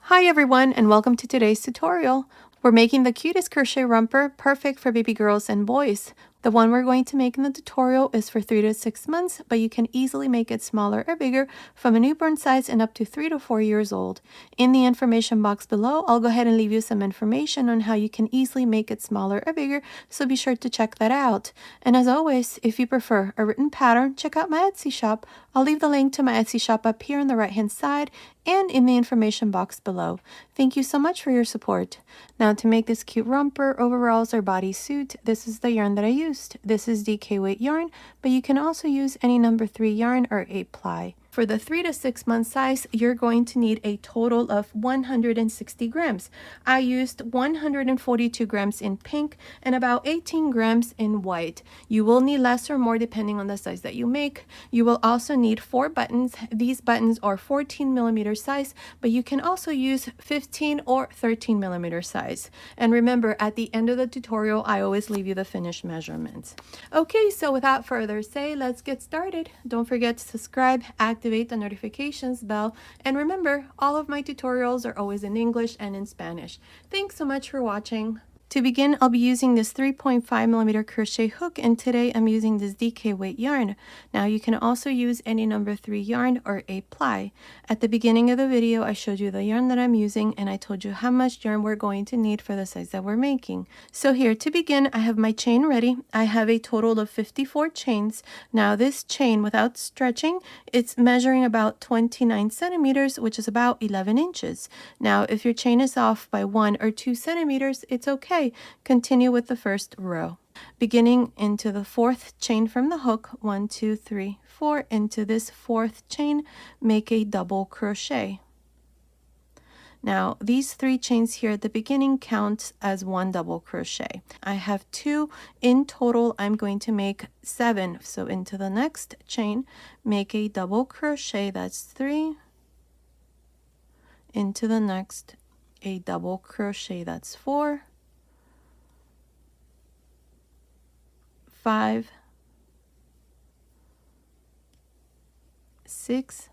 Hi everyone, and welcome to today's tutorial. We're making the cutest crochet romper, perfect for baby girls and boys. The one we're going to make in the tutorial is for 3 to 6 months, but you can easily make it smaller or bigger from a newborn size and up to 3 to 4 years old. In the information box below, I'll go ahead and leave you some information on how you can easily make it smaller or bigger, so be sure to check that out. And as always, if you prefer a written pattern, check out my Etsy shop. I'll leave the link to my Etsy shop up here on the right hand side and in the information box below. Thank you so much for your support. Now to make this cute romper, overalls, or bodysuit, this is the yarn that I used. This is DK weight yarn, but you can also use any number 3 yarn or 8 ply. For the 3 to 6 month size, you're going to need a total of 160 grams. I used 142 grams in pink and about 18 grams in white. You will need less or more depending on the size that you make. You will also need 4 buttons. These buttons are 14 millimeter size, but you can also use 15 or 13 millimeter size. And remember, at the end of the tutorial, I always leave you the finished measurements. Okay, so without further ado, let's get started. Don't forget to subscribe, activate the notifications bell, and remember, all of my tutorials are always in English and in Spanish. Thanks so much for watching. To begin, I'll be using this 3.5 millimeter crochet hook, and today I'm using this DK weight yarn. Now you can also use any number 3 yarn or 8 ply. At the beginning of the video, I showed you the yarn that I'm using, and I told you how much yarn we're going to need for the size that we're making. So here, to begin, I have my chain ready. I have a total of 54 chains. Now this chain, without stretching, it's measuring about 29 centimeters, which is about 11 inches. Now, if your chain is off by 1 or 2 centimeters, it's okay. Continue with the first row. Beginning into the 4th chain from the hook, 1, 2, 3, 4, into this 4th chain, make a double crochet. Now, these 3 chains here at the beginning count as 1 double crochet. I have 2 in total. I'm going to make 7. So into the next chain, make a double crochet, that's 3. Into the next, a double crochet, that's 4. 5, 6,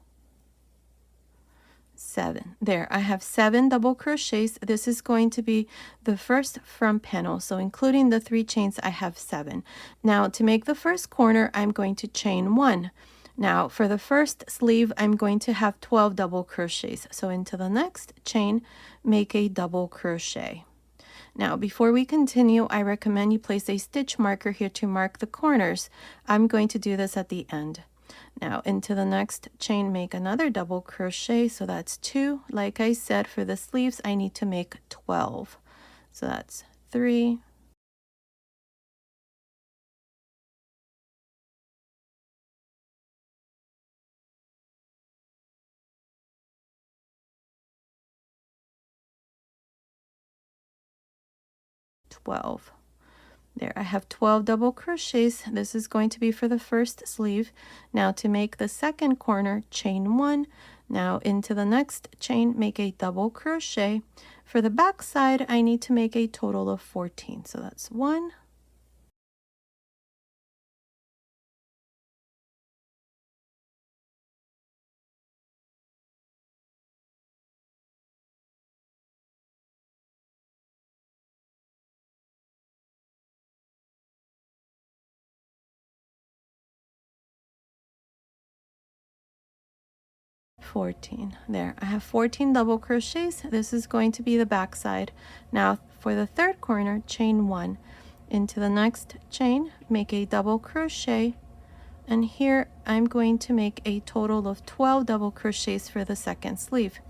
7. There, I have 7 double crochets. This is going to be the first front panel, so including the 3 chains, I have 7. Now to make the first corner, I'm going to chain 1. Now for the first sleeve, I'm going to have 12 double crochets. So into the next chain, make a double crochet. Now, before we continue, I recommend you place a stitch marker here to mark the corners. I'm going to do this at the end. Now, into the next chain, make another double crochet. So that's 2. Like I said, for the sleeves, I need to make 12. So that's 3, 12. There, I have 12 double crochets. This is going to be for the first sleeve. Now to make the second corner, chain 1. Now into the next chain, make a double crochet. For the back side, I need to make a total of 14. So that's 1, 14. There, I have 14 double crochets. This is going to be the back side. Now for the third corner, chain 1. Into the next chain, make a double crochet. And here I'm going to make a total of 12 double crochets for the second sleeve.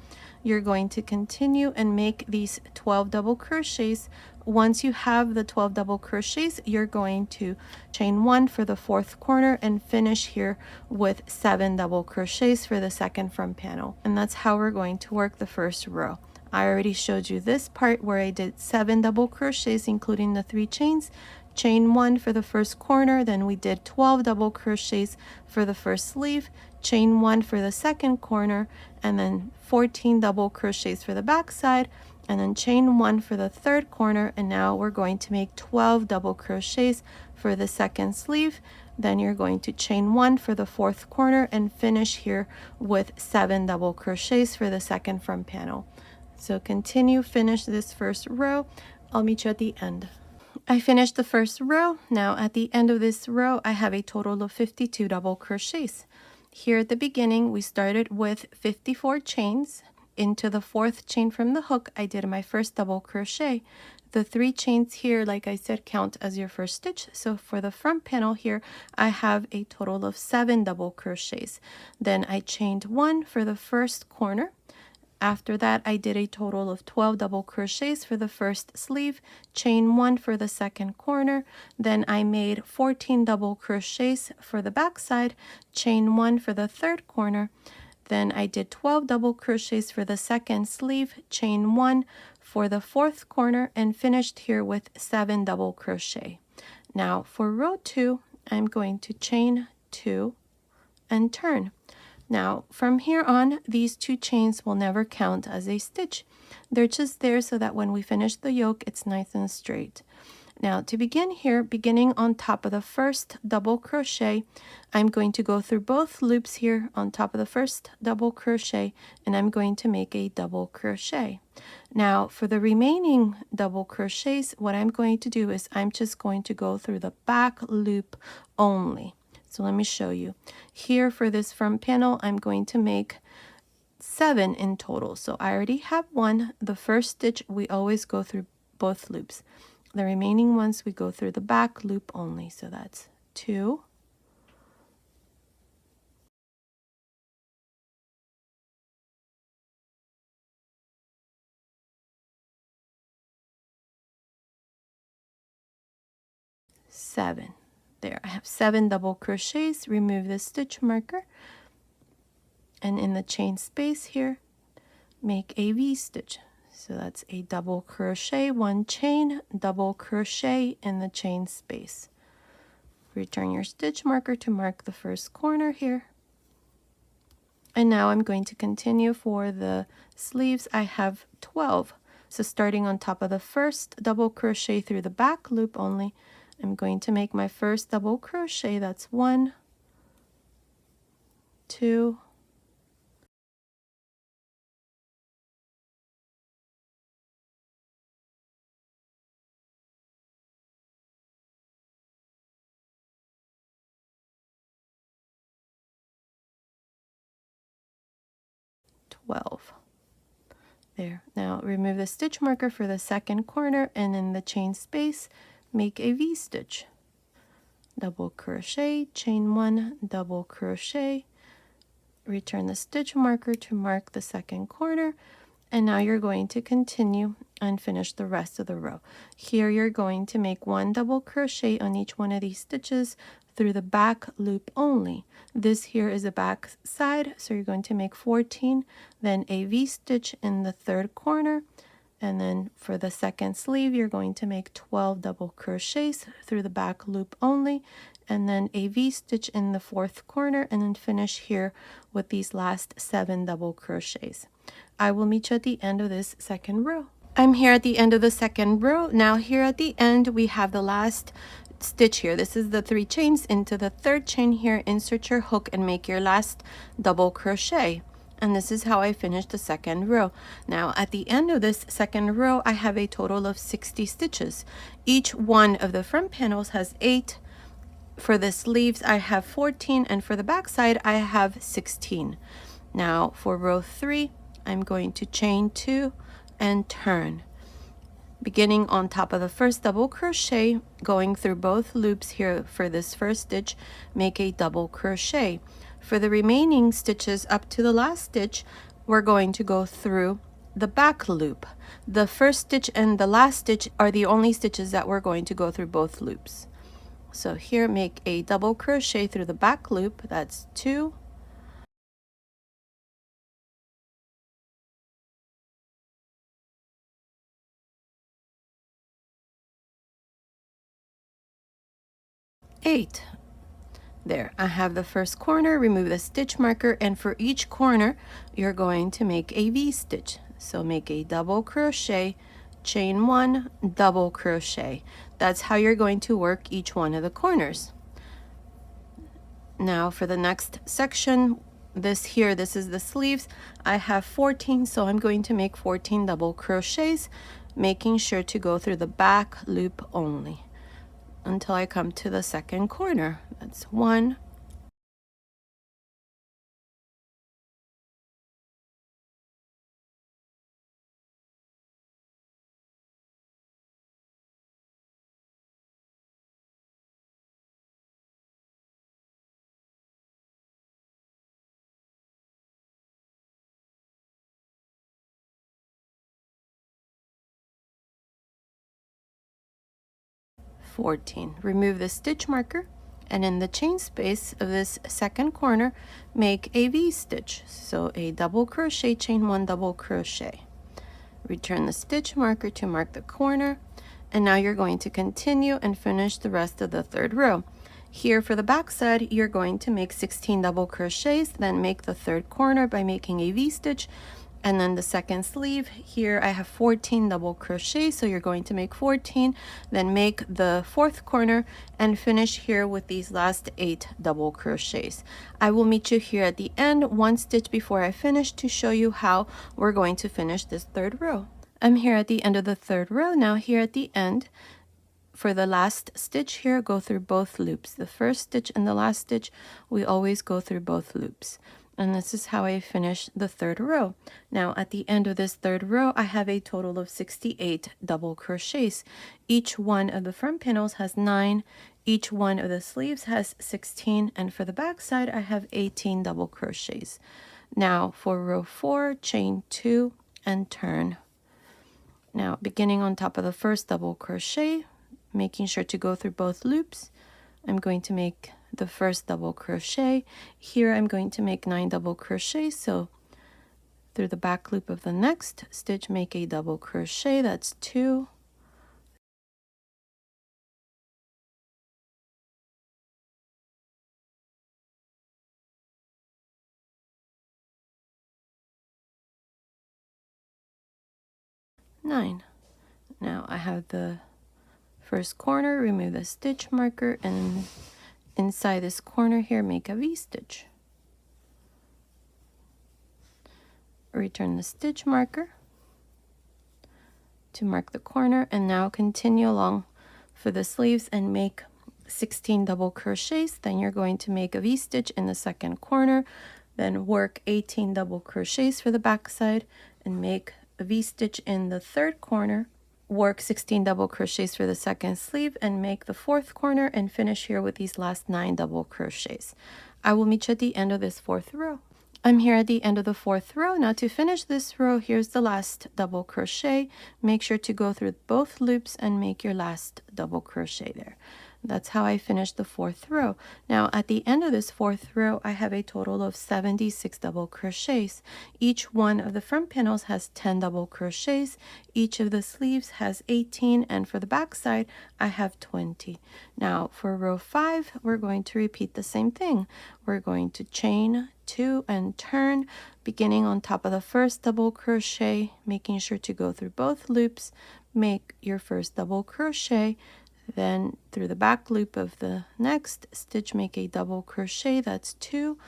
You're going to continue and make these 12 double crochets. Once you have the 12 double crochets, you're going to chain 1 for the 4th corner and finish here with 7 double crochets for the second front panel. And that's how we're going to work the first row. I already showed you this part where I did 7 double crochets, including the 3 chains. Chain 1 for the first corner, then we did 12 double crochets for the first sleeve, chain 1 for the second corner, and then 14 double crochets for the back side, and then chain 1 for the third corner. And now we're going to make 12 double crochets for the second sleeve. Then you're going to chain 1 for the 4th corner and finish here with 7 double crochets for the second front panel. So continue, finish this first row. I'll meet you at the end. I finished the first row. Now at the end of this row, I have a total of 52 double crochets. Here at the beginning, we started with 54 chains. Into the fourth chain from the hook, I did my first double crochet. The 3 chains here, like I said, count as your first stitch. So for the front panel here, I have a total of 7 double crochets. Then I chained 1 for the first corner. After that, I did a total of 12 double crochets for the first sleeve, chain 1 for the second corner, then I made 14 double crochets for the back side, chain 1 for the third corner, then I did 12 double crochets for the second sleeve, chain 1 for the fourth corner, and finished here with 7 double crochet. Now for row 2, I'm going to chain 2 and turn. Now from here on, these 2 chains will never count as a stitch. They're just there so that when we finish the yoke, it's nice and straight. Now to begin here, beginning on top of the first double crochet, I'm going to go through both loops here on top of the first double crochet, and I'm going to make a double crochet. Now for the remaining double crochets, what I'm going to do is I'm just going to go through the back loop only. So let me show you. Here for this front panel, I'm going to make 7 in total. So I already have 1. The first stitch, we always go through both loops. The remaining ones, we go through the back loop only. So that's 2. Seven. There, I have 7 double crochets. Remove the stitch marker, and in the chain space here, make a V stitch. So that's a double crochet, 1 chain, double crochet in the chain space. Return your stitch marker to mark the first corner here. And now I'm going to continue for the sleeves. I have 12. So starting on top of the first double crochet through the back loop only, I'm going to make my first double crochet. That's 1, 2, 12. There. Now remove the stitch marker for the second corner, and in the chain space, make a V stitch. Double crochet, chain 1, double crochet, return the stitch marker to mark the second corner, and now you're going to continue and finish the rest of the row. Here you're going to make 1 double crochet on each one of these stitches through the back loop only. This here is a back side, so you're going to make 14, then a V stitch in the third corner, and then for the second sleeve you're going to make 12 double crochets through the back loop only, and then a V stitch in the fourth corner, and then finish here with these last 7 double crochets. I will meet you at the end of this second row. I'm here at the end of the second row. Now here at the end we have the last stitch here. This is the 3 chains. Into the third chain here, insert your hook and make your last double crochet. And this is how I finished the second row. Now at the end of this second row, I have a total of 60 stitches. Each one of the front panels has 8. For the sleeves, I have 14, and for the back side, I have 16. Now for row 3, I'm going to chain 2 and turn. Beginning on top of the first double crochet, going through both loops here for this first stitch, make a double crochet. For the remaining stitches up to the last stitch, we're going to go through the back loop. The first stitch and the last stitch are the only stitches that we're going to go through both loops. So here, make a double crochet through the back loop. That's 2, 8. There, I have the first corner. Remove the stitch marker, and for each corner you're going to make a V stitch. So make a double crochet, chain 1, double crochet. That's how you're going to work each one of the corners. Now for the next section, this is the sleeves. I have 14, so I'm going to make 14 double crochets, making sure to go through the back loop only until I come to the second corner. That's 1, 14. Remove the stitch marker, and in the chain space of this second corner, make a V stitch. So a double crochet, chain 1 double crochet. Return the stitch marker to mark the corner, and now you're going to continue and finish the rest of the third row. Here for the back side, you're going to make 16 double crochets, then make the third corner by making a V stitch, and then the second sleeve here I have 14 double crochets, so you're going to make 14, then make the fourth corner and finish here with these last 8 double crochets. I will meet you here at the end, one stitch before I finish, to show you how we're going to finish this third row. I'm here at the end of the third row. Now here at the end, for the last stitch here, go through both loops. The first stitch and the last stitch, we always go through both loops. And this is how I finish the third row. Now at the end of this third row, I have a total of 68 double crochets. Each one of the front panels has 9. Each one of the sleeves has 16. And for the back side, I have 18 double crochets. Now for row 4, chain 2 and turn. Now beginning on top of the first double crochet, making sure to go through both loops, I'm going to make the first double crochet. Here I'm going to make 9 double crochets, so through the back loop of the next stitch, make a double crochet. That's 2, nine. Now I have the first corner, remove the stitch marker, and inside this corner here, make a V stitch. Return the stitch marker to mark the corner, and now continue along for the sleeves and make 16 double crochets. Then you're going to make a V stitch in the second corner, then work 18 double crochets for the back side and make a V stitch in the third corner, work 16 double crochets for the second sleeve and make the fourth corner, and finish here with these last 9 double crochets. I will meet you at the end of this fourth row. I'm here at the end of the fourth row. Now to finish this row, here's the last double crochet. Make sure to go through both loops and make your last double crochet there. That's how I finished the fourth row. Now at the end of this fourth row, I have a total of 76 double crochets. Each one of the front panels has 10 double crochets. Each of the sleeves has 18, and for the back side, I have 20. Now for row 5, we're going to repeat the same thing. We're going to chain 2 and turn, beginning on top of the first double crochet, making sure to go through both loops, make your first double crochet, then through the back loop of the next stitch, make a double crochet. That's 2.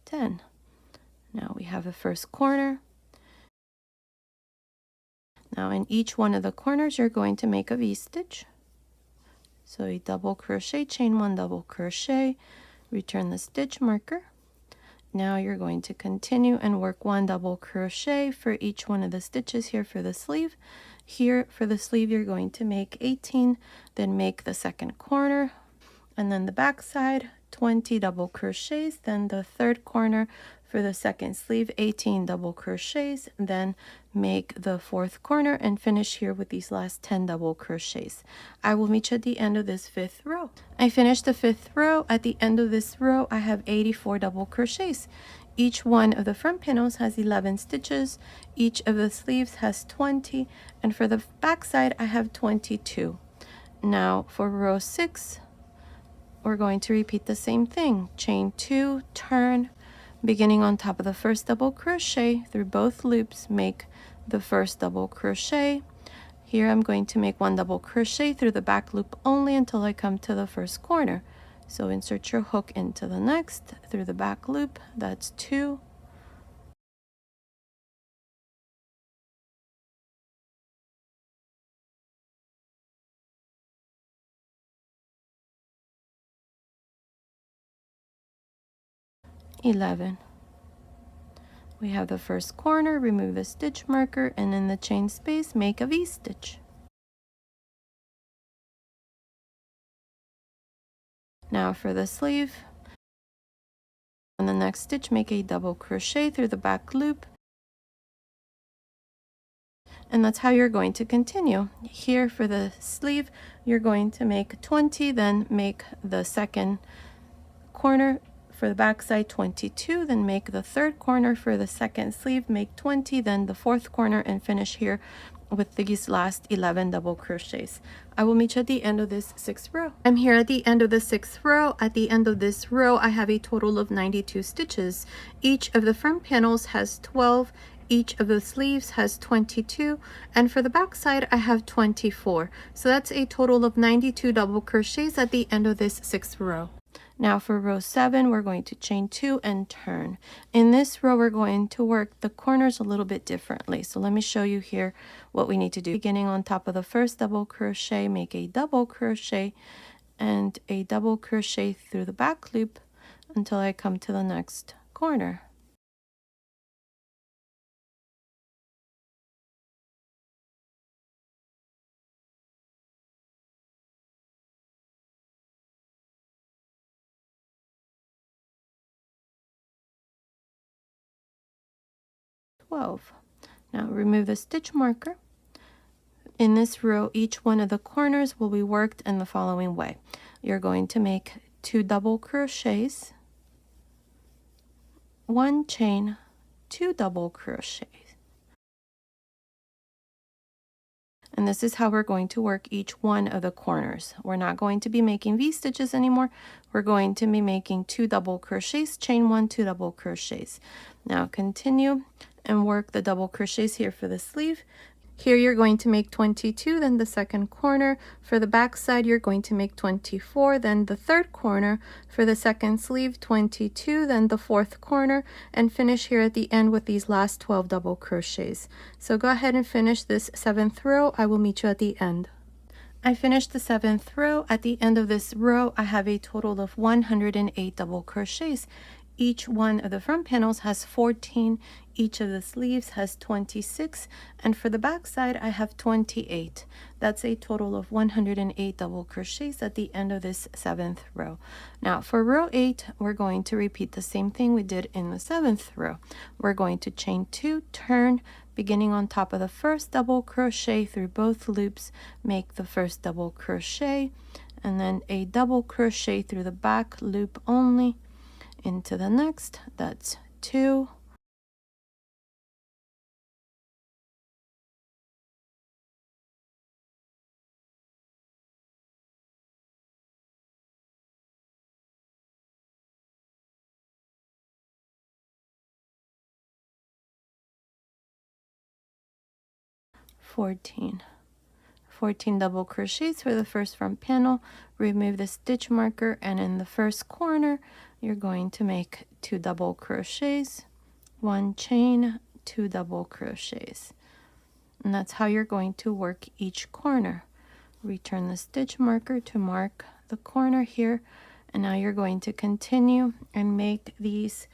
Ten. Now we have the first corner. Now in each one of the corners, you're going to make a V stitch. So a double crochet, chain 1 double crochet, return the stitch marker. Now you're going to continue and work 1 double crochet for each one of the stitches here for the sleeve. Here for the sleeve, you're going to make 18, then make the second corner, and then the back side, 20 double crochets, then the third corner for the second sleeve, 18 double crochets, then make the fourth corner and finish here with these last 10 double crochets. I will meet you at the end of this fifth row. I finished the fifth row. At the end of this row, I have 84 double crochets. Each one of the front panels has 11 stitches. Each of the sleeves has 20, and for the back side, I have 22. Now for row 6, we're going to repeat the same thing. Chain 2, turn, beginning on top of the first double crochet through both loops, make the first double crochet. Here I'm going to make 1 double crochet through the back loop only until I come to the first corner. So insert your hook into the next through the back loop. That's 2. $11. We have the first corner, remove the stitch marker, and in the chain space, make a V-stitch. Now for the sleeve, on the next stitch, make a double crochet through the back loop, and that's how you're going to continue. Here for the sleeve, you're going to make 20, then make the second corner for the back side 22, then make the third corner for the second sleeve, make 20, then the fourth corner, and finish here with these last 11 double crochets. I will meet you at the end of this 6th row. I'm here at the end of the 6th row. At the end of this row, I have a total of 92 stitches. Each of the front panels has 12. Each of the sleeves has 22, and for the back side I have 24. So that's a total of 92 double crochets at the end of this 6th row. Now for row 7, we're going to chain 2 and turn. In this row, we're going to work the corners a little bit differently. So let me show you here what we need to do. Beginning on top of the first double crochet, make a double crochet and a double crochet through the back loop until I come to the next corner. Now remove the stitch marker. In this row, each one of the corners will be worked in the following way. You're going to make 2 double crochets, 1 chain, 2 double crochets. And this is how we're going to work each one of the corners. We're not going to be making V-stitches anymore. We're going to be making 2 double crochets, chain 1, 2 double crochets. Now continue and work the double crochets here for the sleeve. Here you're going to make 22, then the second corner. For the back side, you're going to make 24, then the third corner. For the second sleeve, 22, then the fourth corner, and finish here at the end with these last 12 double crochets. So go ahead and finish this 7th row. I will meet you at the end. I finished the 7th row. At the end of this row, I have a total of 108 double crochets. Each one of the front panels has 14, each of the sleeves has 26, and for the back side I have 28. That's a total of 108 double crochets at the end of this 7th row. Now for row 8, we're going to repeat the same thing we did in the 7th row. We're going to chain 2, turn, beginning on top of the first double crochet through both loops, make the first double crochet, and then a double crochet through the back loop only, into the next. That's 2, $14 double crochets for the first front panel. Remove the stitch marker, and in the first corner you're going to make 2 double crochets, 1 chain, 2 double crochets, and that's how you're going to work each corner. Return the stitch marker to mark the corner here, and now you're going to continue and make these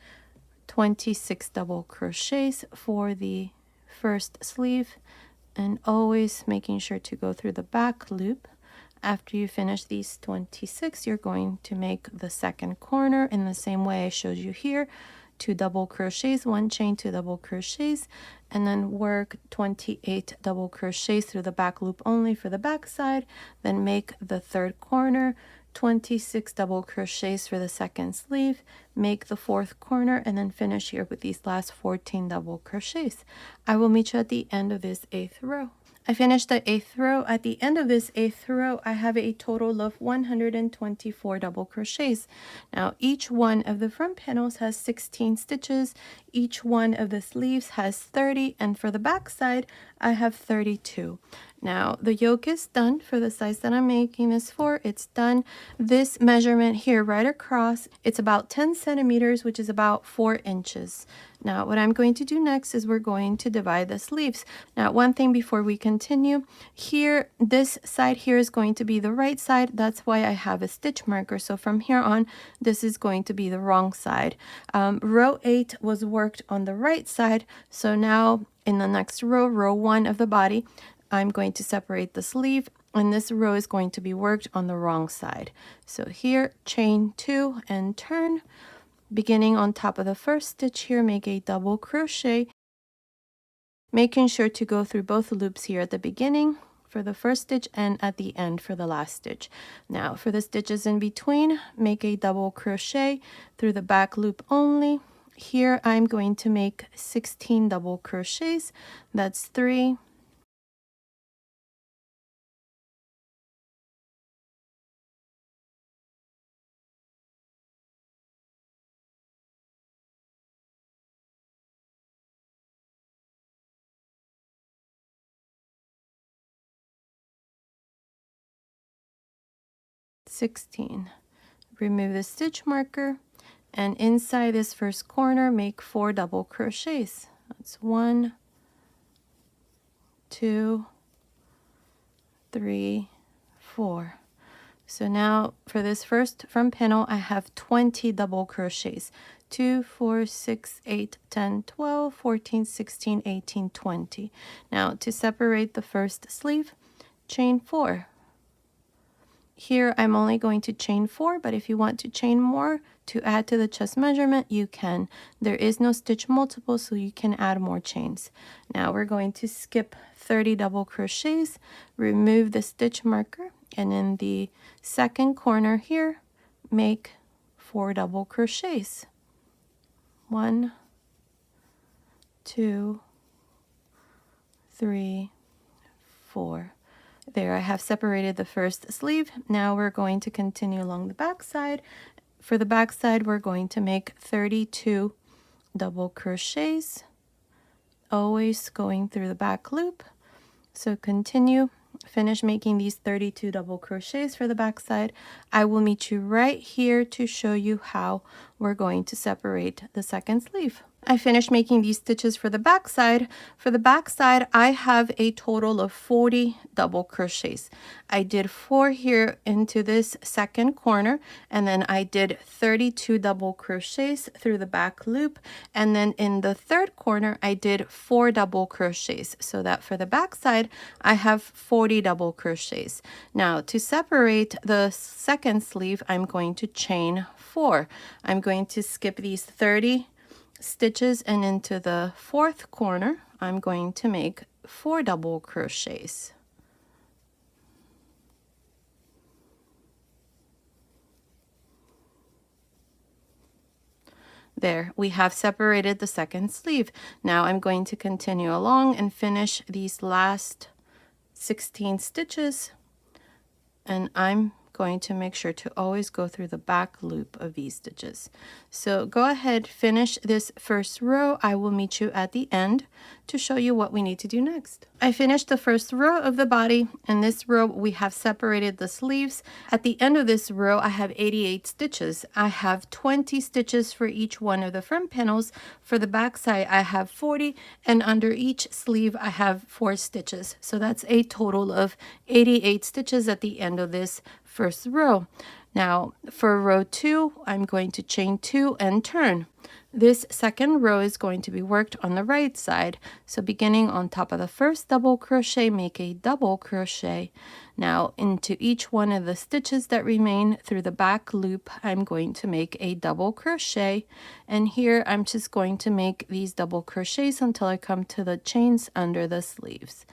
26 double crochets for the first sleeve, and always making sure to go through the back loop. After you finish these 26, you're going to make the second corner in the same way I showed you here. 2 double crochets, 1 chain, 2 double crochets, and then work 28 double crochets through the back loop only for the back side. Then make the third corner, 26 double crochets for the second sleeve, make the fourth corner, and then finish here with these last 14 double crochets. I will meet you at the end of this 8th row. I finished the 8th row. At the end of this 8th row, I have a total of 124 double crochets. Now, each one of the front panels has 16 stitches. Each one of the sleeves has 30, and for the back side, I have 32. Now, the yoke is done for the size that I'm making this for. It's done. This measurement here right across, it's about 10 centimeters, which is about 4 inches. Now, what I'm going to do next is we're going to divide the sleeves. Now, one thing before we continue, here, this side here is going to be the right side. That's why I have a stitch marker. So from here on, this is going to be the wrong side. Row 8 was worked on the right side. So now in the next row, row 1 of the body, I'm going to separate the sleeve, and this row is going to be worked on the wrong side. So here, chain 2 and turn. Beginning on top of the first stitch here, make a double crochet, making sure to go through both loops here at the beginning for the first stitch and at the end for the last stitch. Now for the stitches in between, make a double crochet through the back loop only. Here I'm going to make 16 double crochets. That's 3, 16. Remove the stitch marker, and inside this first corner make 4 double crochets. That's 1, 2, 3, 4. So now for this first front panel, I have 20 double crochets. 2, 4, 6, 8, 10, 12, 14, 16, 18, 20. Now to separate the first sleeve, chain 4. Here I'm only going to chain 4, but if you want to chain more to add to the chest measurement, you can. There is no stitch multiple, so you can add more chains. Now we're going to skip 30 double crochets, remove the stitch marker, and in the second corner here, make 4 double crochets. 1, 2, 3, 4. There, I have separated the first sleeve. Now we're going to continue along the back side. For the back side, we're going to make 32 double crochets, always going through the back loop. So continue, finish making these 32 double crochets for the back side. I will meet you right here to show you how we're going to separate the second sleeve. I finished making these stitches for the back side. For the back side, I have a total of 40 double crochets. I did 4 here into this second corner, and then I did 32 double crochets through the back loop, and then in the third corner, I did 4 double crochets, so that for the back side, I have 40 double crochets. Now, to separate the second sleeve, I'm going to chain 4. I'm going to skip these 30 stitches, and into the fourth corner I'm going to make 4 double crochets. There, we have separated the second sleeve. Now I'm going to continue along and finish these last 16 stitches, and I'm going to make sure to always go through the back loop of these stitches. So go ahead, finish this first row. I will meet you at the end to show you what we need to do next. I finished the first row of the body. In this row, we have separated the sleeves. At the end of this row, I have 88 stitches. I have 20 stitches for each one of the front panels. For the back side, I have 40, and under each sleeve, I have 4 stitches. So that's a total of 88 stitches at the end of this first row. Now for row 2, I'm going to chain 2 and turn. This second row is going to be worked on the right side. So beginning on top of the first double crochet, make a double crochet. Now into each one of the stitches that remain through the back loop, I'm going to make a double crochet. And here I'm just going to make these double crochets until I come to the chains under the sleeves.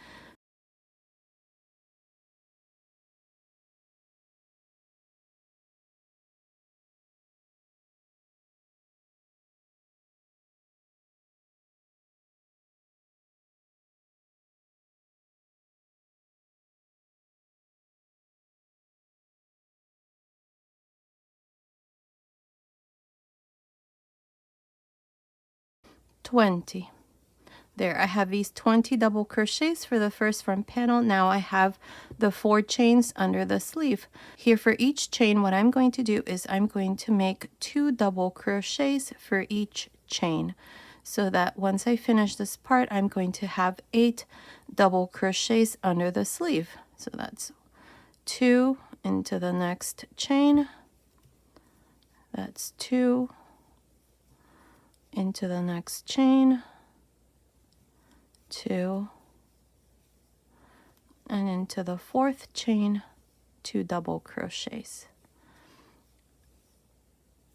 20. There, I have these 20 double crochets for the first front panel. Now I have the 4 chains under the sleeve. Here for each chain, what I'm going to do is I'm going to make 2 double crochets for each chain, so that once I finish this part, I'm going to have 8 double crochets under the sleeve. So that's 2 into the next chain. That's 2 into the next chain. 2, and into the 4th chain, 2 double crochets.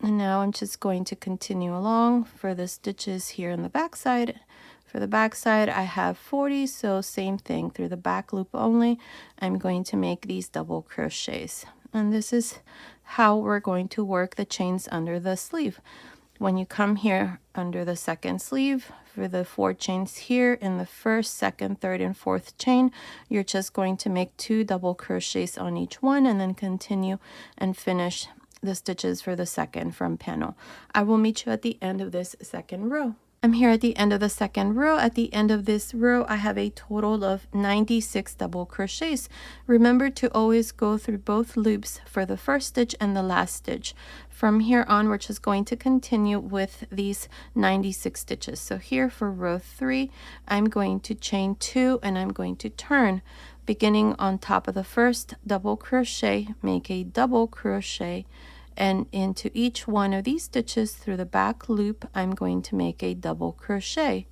And now I'm just going to continue along for the stitches here in the back side. For the back side, I have 40, so same thing, through the back loop only, I'm going to make these double crochets. And this is how we're going to work the chains under the sleeve. When you come here under the second sleeve, for the 4 chains here in the first, second, third, and 4th chain, you're just going to make 2 double crochets on each one and then continue and finish the stitches for the second front panel. I will meet you at the end of this second row. I'm here at the end of the second row. At the end of this row, I have a total of 96 double crochets. Remember to always go through both loops for the first stitch and the last stitch. From here on, we're just going to continue with these 96 stitches. So here for row 3, I'm going to chain 2 and I'm going to turn. Beginning on top of the first double crochet, make a double crochet, and into each one of these stitches through the back loop, I'm going to make a double crochet.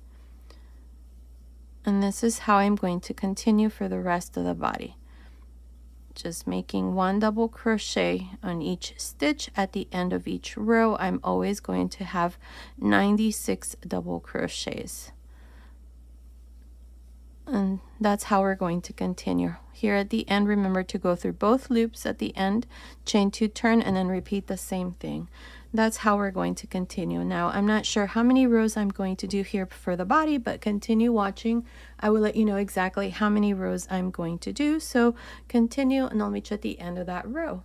And this is how I'm going to continue for the rest of the body. Just making 1 double crochet on each stitch. At the end of each row, I'm always going to have 96 double crochets. And that's how we're going to continue. Here at the end, remember to go through both loops at the end, chain 2, turn, and then repeat the same thing. That's how we're going to continue. Now, I'm not sure how many rows I'm going to do here for the body, but continue watching. I will let you know exactly how many rows I'm going to do. So continue, and I'll meet you at the end of that row.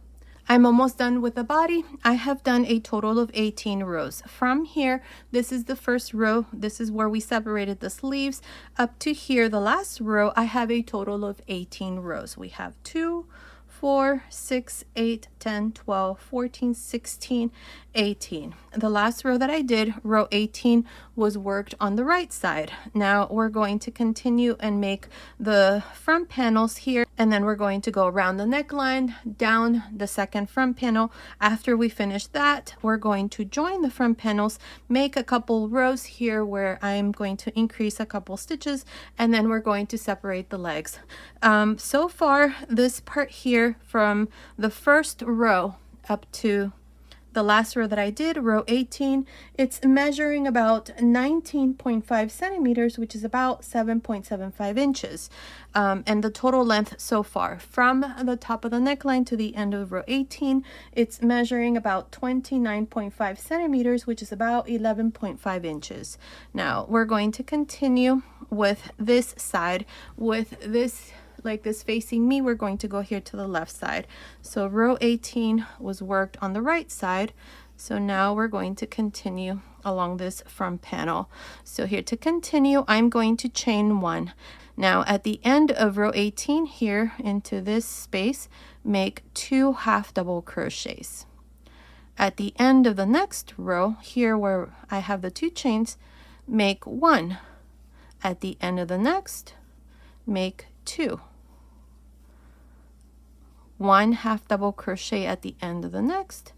I'm almost done with the body. I have done a total of 18 rows. From here, this is the first row. This is where we separated the sleeves. Up to here, the last row, I have a total of 18 rows. We have 2, 4, 6, 8, 10, 12, 14, 16, 18. The last row that I did, row 18, was worked on the right side. Now we're going to continue and make the front panels here, and then we're going to go around the neckline, down the second front panel. After we finish that, we're going to join the front panels, make a couple rows here where I'm going to increase a couple stitches, and then we're going to separate the legs. So far, this part here from the first row up to the last row that I did, row 18, it's measuring about 19.5 centimeters, which is about 7.75 inches. And the total length so far from the top of the neckline to the end of row 18, it's measuring about 29.5 centimeters, which is about 11.5 inches. Now we're going to continue with this side. With this like this facing me, we're going to go here to the left side. So row 18 was worked on the right side. So now we're going to continue along this front panel. So here to continue, I'm going to chain 1. Now at the end of row 18 here into this space, make 2 half double crochets. At the end of the next row here where I have the 2 chains, make 1. At the end of the next, make 2. 1 half double crochet at the end of the next,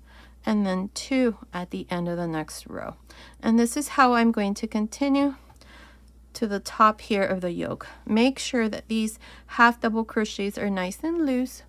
and then 2 at the end of the next row. And this is how I'm going to continue to the top here of the yoke. Make sure that these half double crochets are nice and loose.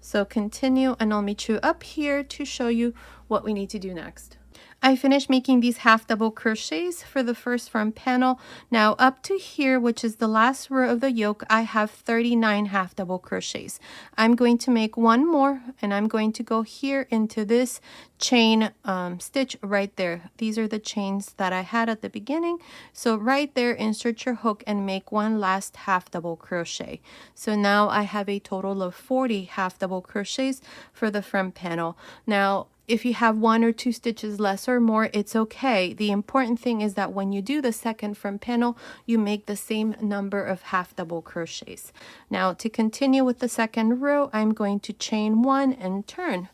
So continue, and I'll meet you up here to show you what we need to do next. I finished making these half double crochets for the first front panel. Now up to here, which is the last row of the yoke, I have 39 half double crochets. I'm going to make 1 more, and I'm going to go here into this chain stitch right there. These are the chains that I had at the beginning. So right there, insert your hook and make 1 last half double crochet. So now I have a total of 40 half double crochets for the front panel. Now If you have 1 or 2 stitches less or more, it's okay. The important thing is that when you do the second front panel, you make the same number of half double crochets. Now to continue with the second row, I'm going to chain 1 and turn.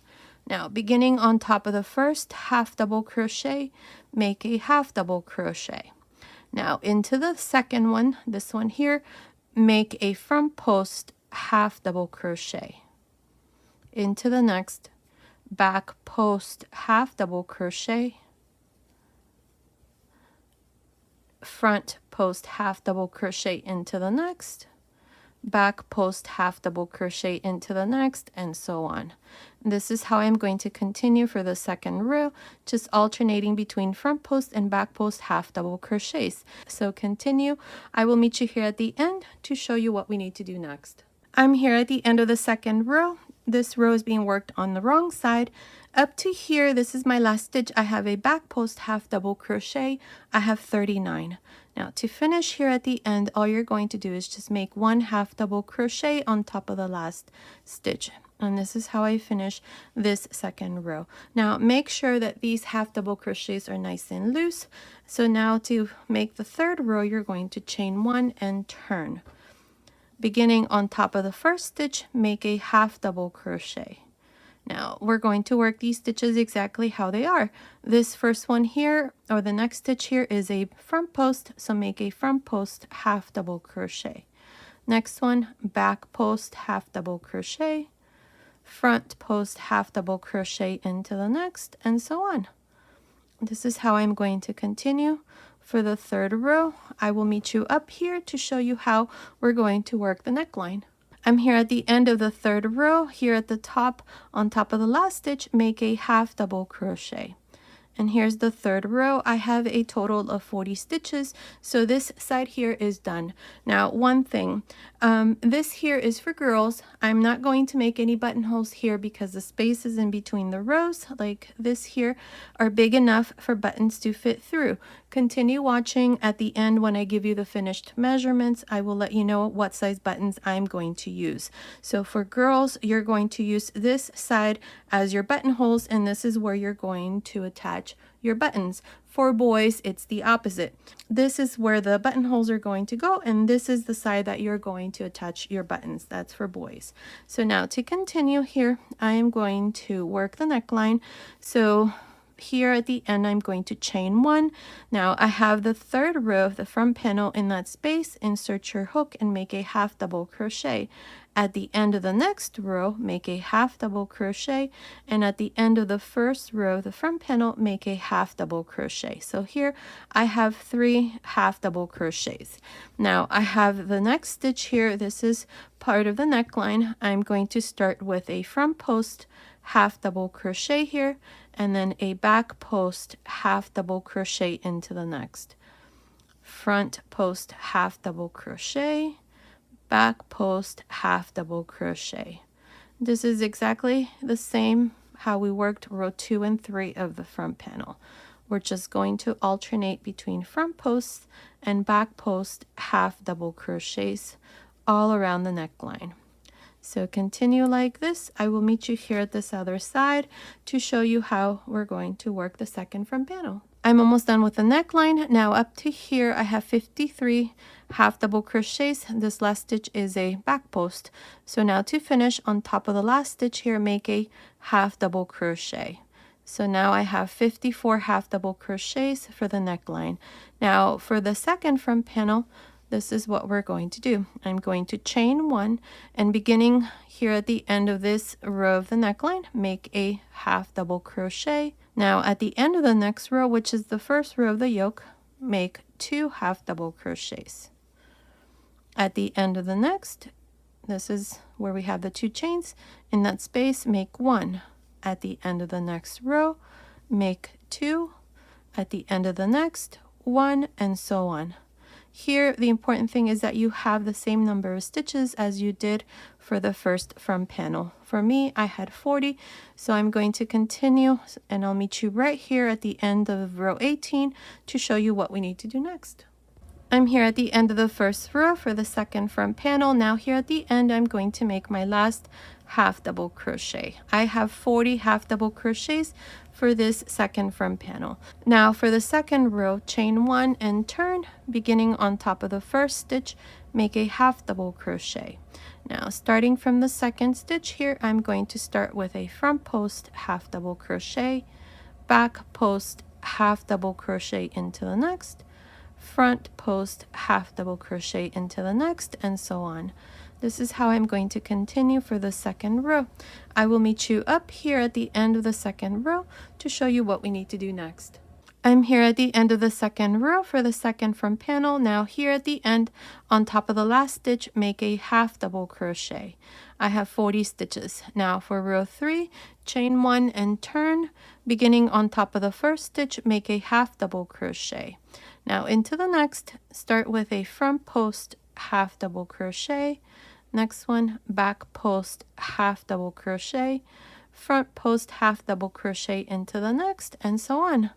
Now beginning on top of the first half double crochet, make a half double crochet. Now into the second one, this one here, make a front post half double crochet. Into the next, back post half double crochet, front post half double crochet into the next, back post half double crochet into the next, and so on. This is how I'm going to continue for the second row, just alternating between front post and back post half double crochets. So continue. I will meet you here at the end to show you what we need to do next. I'm here at the end of the second row. This row is being worked on the wrong side. Up to here, this is my last stitch. I have a back post half double crochet. I have 39. Now to finish here at the end, all you're going to do is just make 1 half double crochet on top of the last stitch. And this is how I finish this second row. Now make sure that these half double crochets are nice and loose. So now to make the third row, you're going to chain 1 and turn. Beginning on top of the first stitch, make a half double crochet. Now we're going to work these stitches exactly how they are. This first one here, or the next stitch here, is a front post, so make a front post half double crochet. Next one, back post half double crochet, front post half double crochet into the next, and so on. This is how I'm going to continue. For the third row, I will meet you up here to show you how we're going to work the neckline. I'm here at the end of the third row. Here at the top, on top of the last stitch, make a half double crochet. And here's the third row. I have a total of 40 stitches, so this side here is done. Now one thing, this here is for girls. I'm not going to make any buttonholes here because the spaces in between the rows, like this here, are big enough for buttons to fit through. Continue watching. At the end, when I give you the finished measurements, I will let you know what size buttons I'm going to use. So for girls, you're going to use this side as your buttonholes, and this is where you're going to attach your buttons. For boys, it's the opposite. This is where the buttonholes are going to go, and this is the side that you're going to attach your buttons. That's for boys. So now to continue here, I am going to work the neckline. So here at the end, I'm going to chain 1. Now I have the third row of the front panel. In that space, insert your hook and make a half double crochet. At the end of the next row, make a half double crochet, and at the end of the first row of the front panel, make a half double crochet. So here I have 3 half double crochets. Now I have the next stitch here. This is part of the neckline. I'm going to start with a front post half double crochet here, and then a back post half double crochet into the next. Front post half double crochet, back post half double crochet. This is exactly the same how we worked row 2 and 3 of the front panel. We're just going to alternate between front posts and back post half double crochets all around the neckline. So continue like this. I will meet you here at this other side to show you how we're going to work the second front panel. I'm almost done with the neckline. Now up to here, I have 53 half double crochets. This last stitch is a back post. So now to finish, on top of the last stitch here, make a half double crochet. So now I have 54 half double crochets for the neckline. Now for the second front panel, this is what we're going to do. I'm going to chain 1, and beginning here at the end of this row of the neckline, make a half double crochet. Now at the end of the next row, which is the first row of the yoke, make 2 half double crochets. At the end of the next, this is where we have the 2 chains. In that space, make 1. At the end of the next row, make 2. At the end of the next, 1, and so on. Here, the important thing is that you have the same number of stitches as you did for the first front panel. For me, I had 40, so I'm going to continue, and I'll meet you right here at the end of row 18 to show you what we need to do next. I'm here at the end of the first row for the second front panel. Now here at the end, I'm going to make my last half double crochet. I have 40 half double crochets for this second front panel. Now for the second row, chain 1 and turn, beginning on top of the first stitch, make a half double crochet. Now starting from the second stitch here, I'm going to start with a front post half double crochet, back post half double crochet into the next, front post half double crochet into the next, and so on. This is how I'm going to continue for the second row. I will meet you up here at the end of the second row to show you what we need to do next. I'm here at the end of the second row for the second front panel. Now here at the end, on top of the last stitch, make a half double crochet. I have 40 stitches. Now for row 3, chain 1 and turn, beginning on top of the first stitch, make a half double crochet. Now into the next, start with a front post half double crochet, next one back post half double crochet, front post half double crochet into the next, and so on.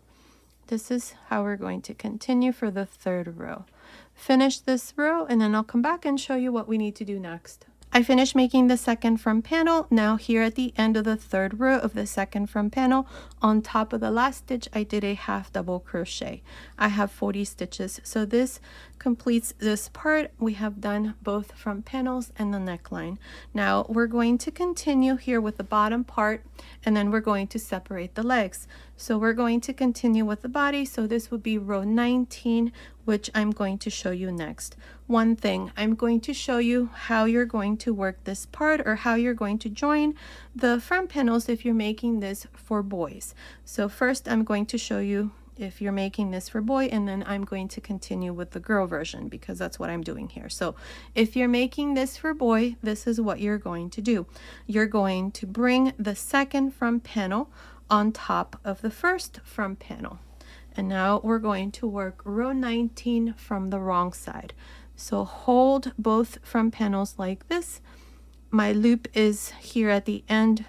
This is how we're going to continue for the third row. Finish this row and then I'll come back and show you what we need to do next. I finished making the second front panel. Now here at the end of the third row of the second front panel, on top of the last stitch, I did a half double crochet. I have 40 stitches, so this completes this part. We have done both front panels and the neckline. Now we're going to continue here with the bottom part, and then we're going to separate the legs. So we're going to continue with the body. So this would be row 19, which I'm going to show you next. One thing, I'm going to show you how you're going to work this part, or how you're going to join the front panels if you're making this for boys. So first I'm going to show you if you're making this for boy, and then I'm going to continue with the girl version because that's what I'm doing here. So if you're making this for boy, this is what you're going to do. You're going to bring the second front panel on top of the first front panel. And now we're going to work row 19 from the wrong side. So hold both front panels like this. My loop is here at the end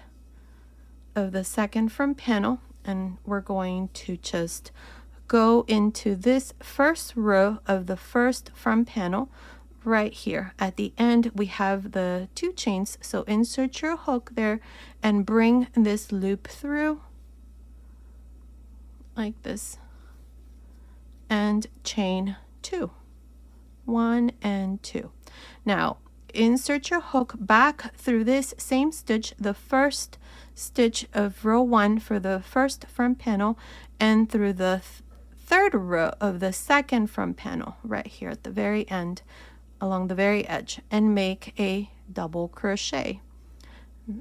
of the second front panel, and we're going to just go into this first row of the first front panel right here. At the end we have the 2 chains, so insert your hook there and bring this loop through like this and chain 2, 1 and 2. Now insert your hook back through this same stitch, the first stitch of row 1 for the first front panel, and through the third row of the second front panel right here at the very end along the very edge, and make a double crochet.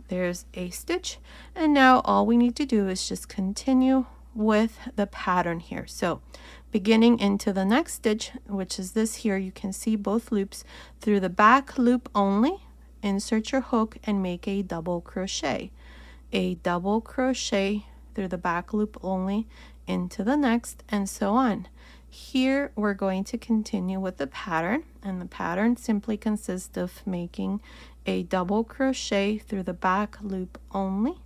There's a stitch, and now all we need to do is just continue with the pattern here. So beginning into the next stitch, which is this here, you can see both loops. Through the back loop only, insert your hook and make a double crochet. A double crochet through the back loop only into the next, and so on. Here we're going to continue with the pattern, and the pattern simply consists of making a double crochet through the back loop only.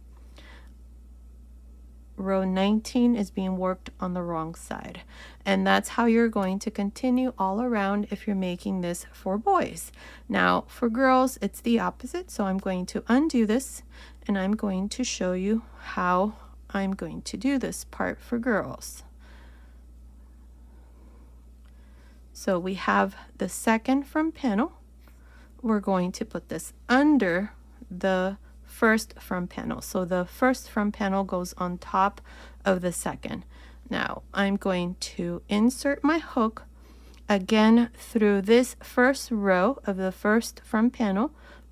Row 19 is being worked on the wrong side, and that's how you're going to continue all around if you're making this for boys. Now for girls it's the opposite, so I'm going to undo this and I'm going to show you how I'm going to do this part for girls. So we have the second front panel. We're going to put this under the first front panel. So the first front panel goes on top of the second. Now I'm going to insert my hook again through this first row of the first front panel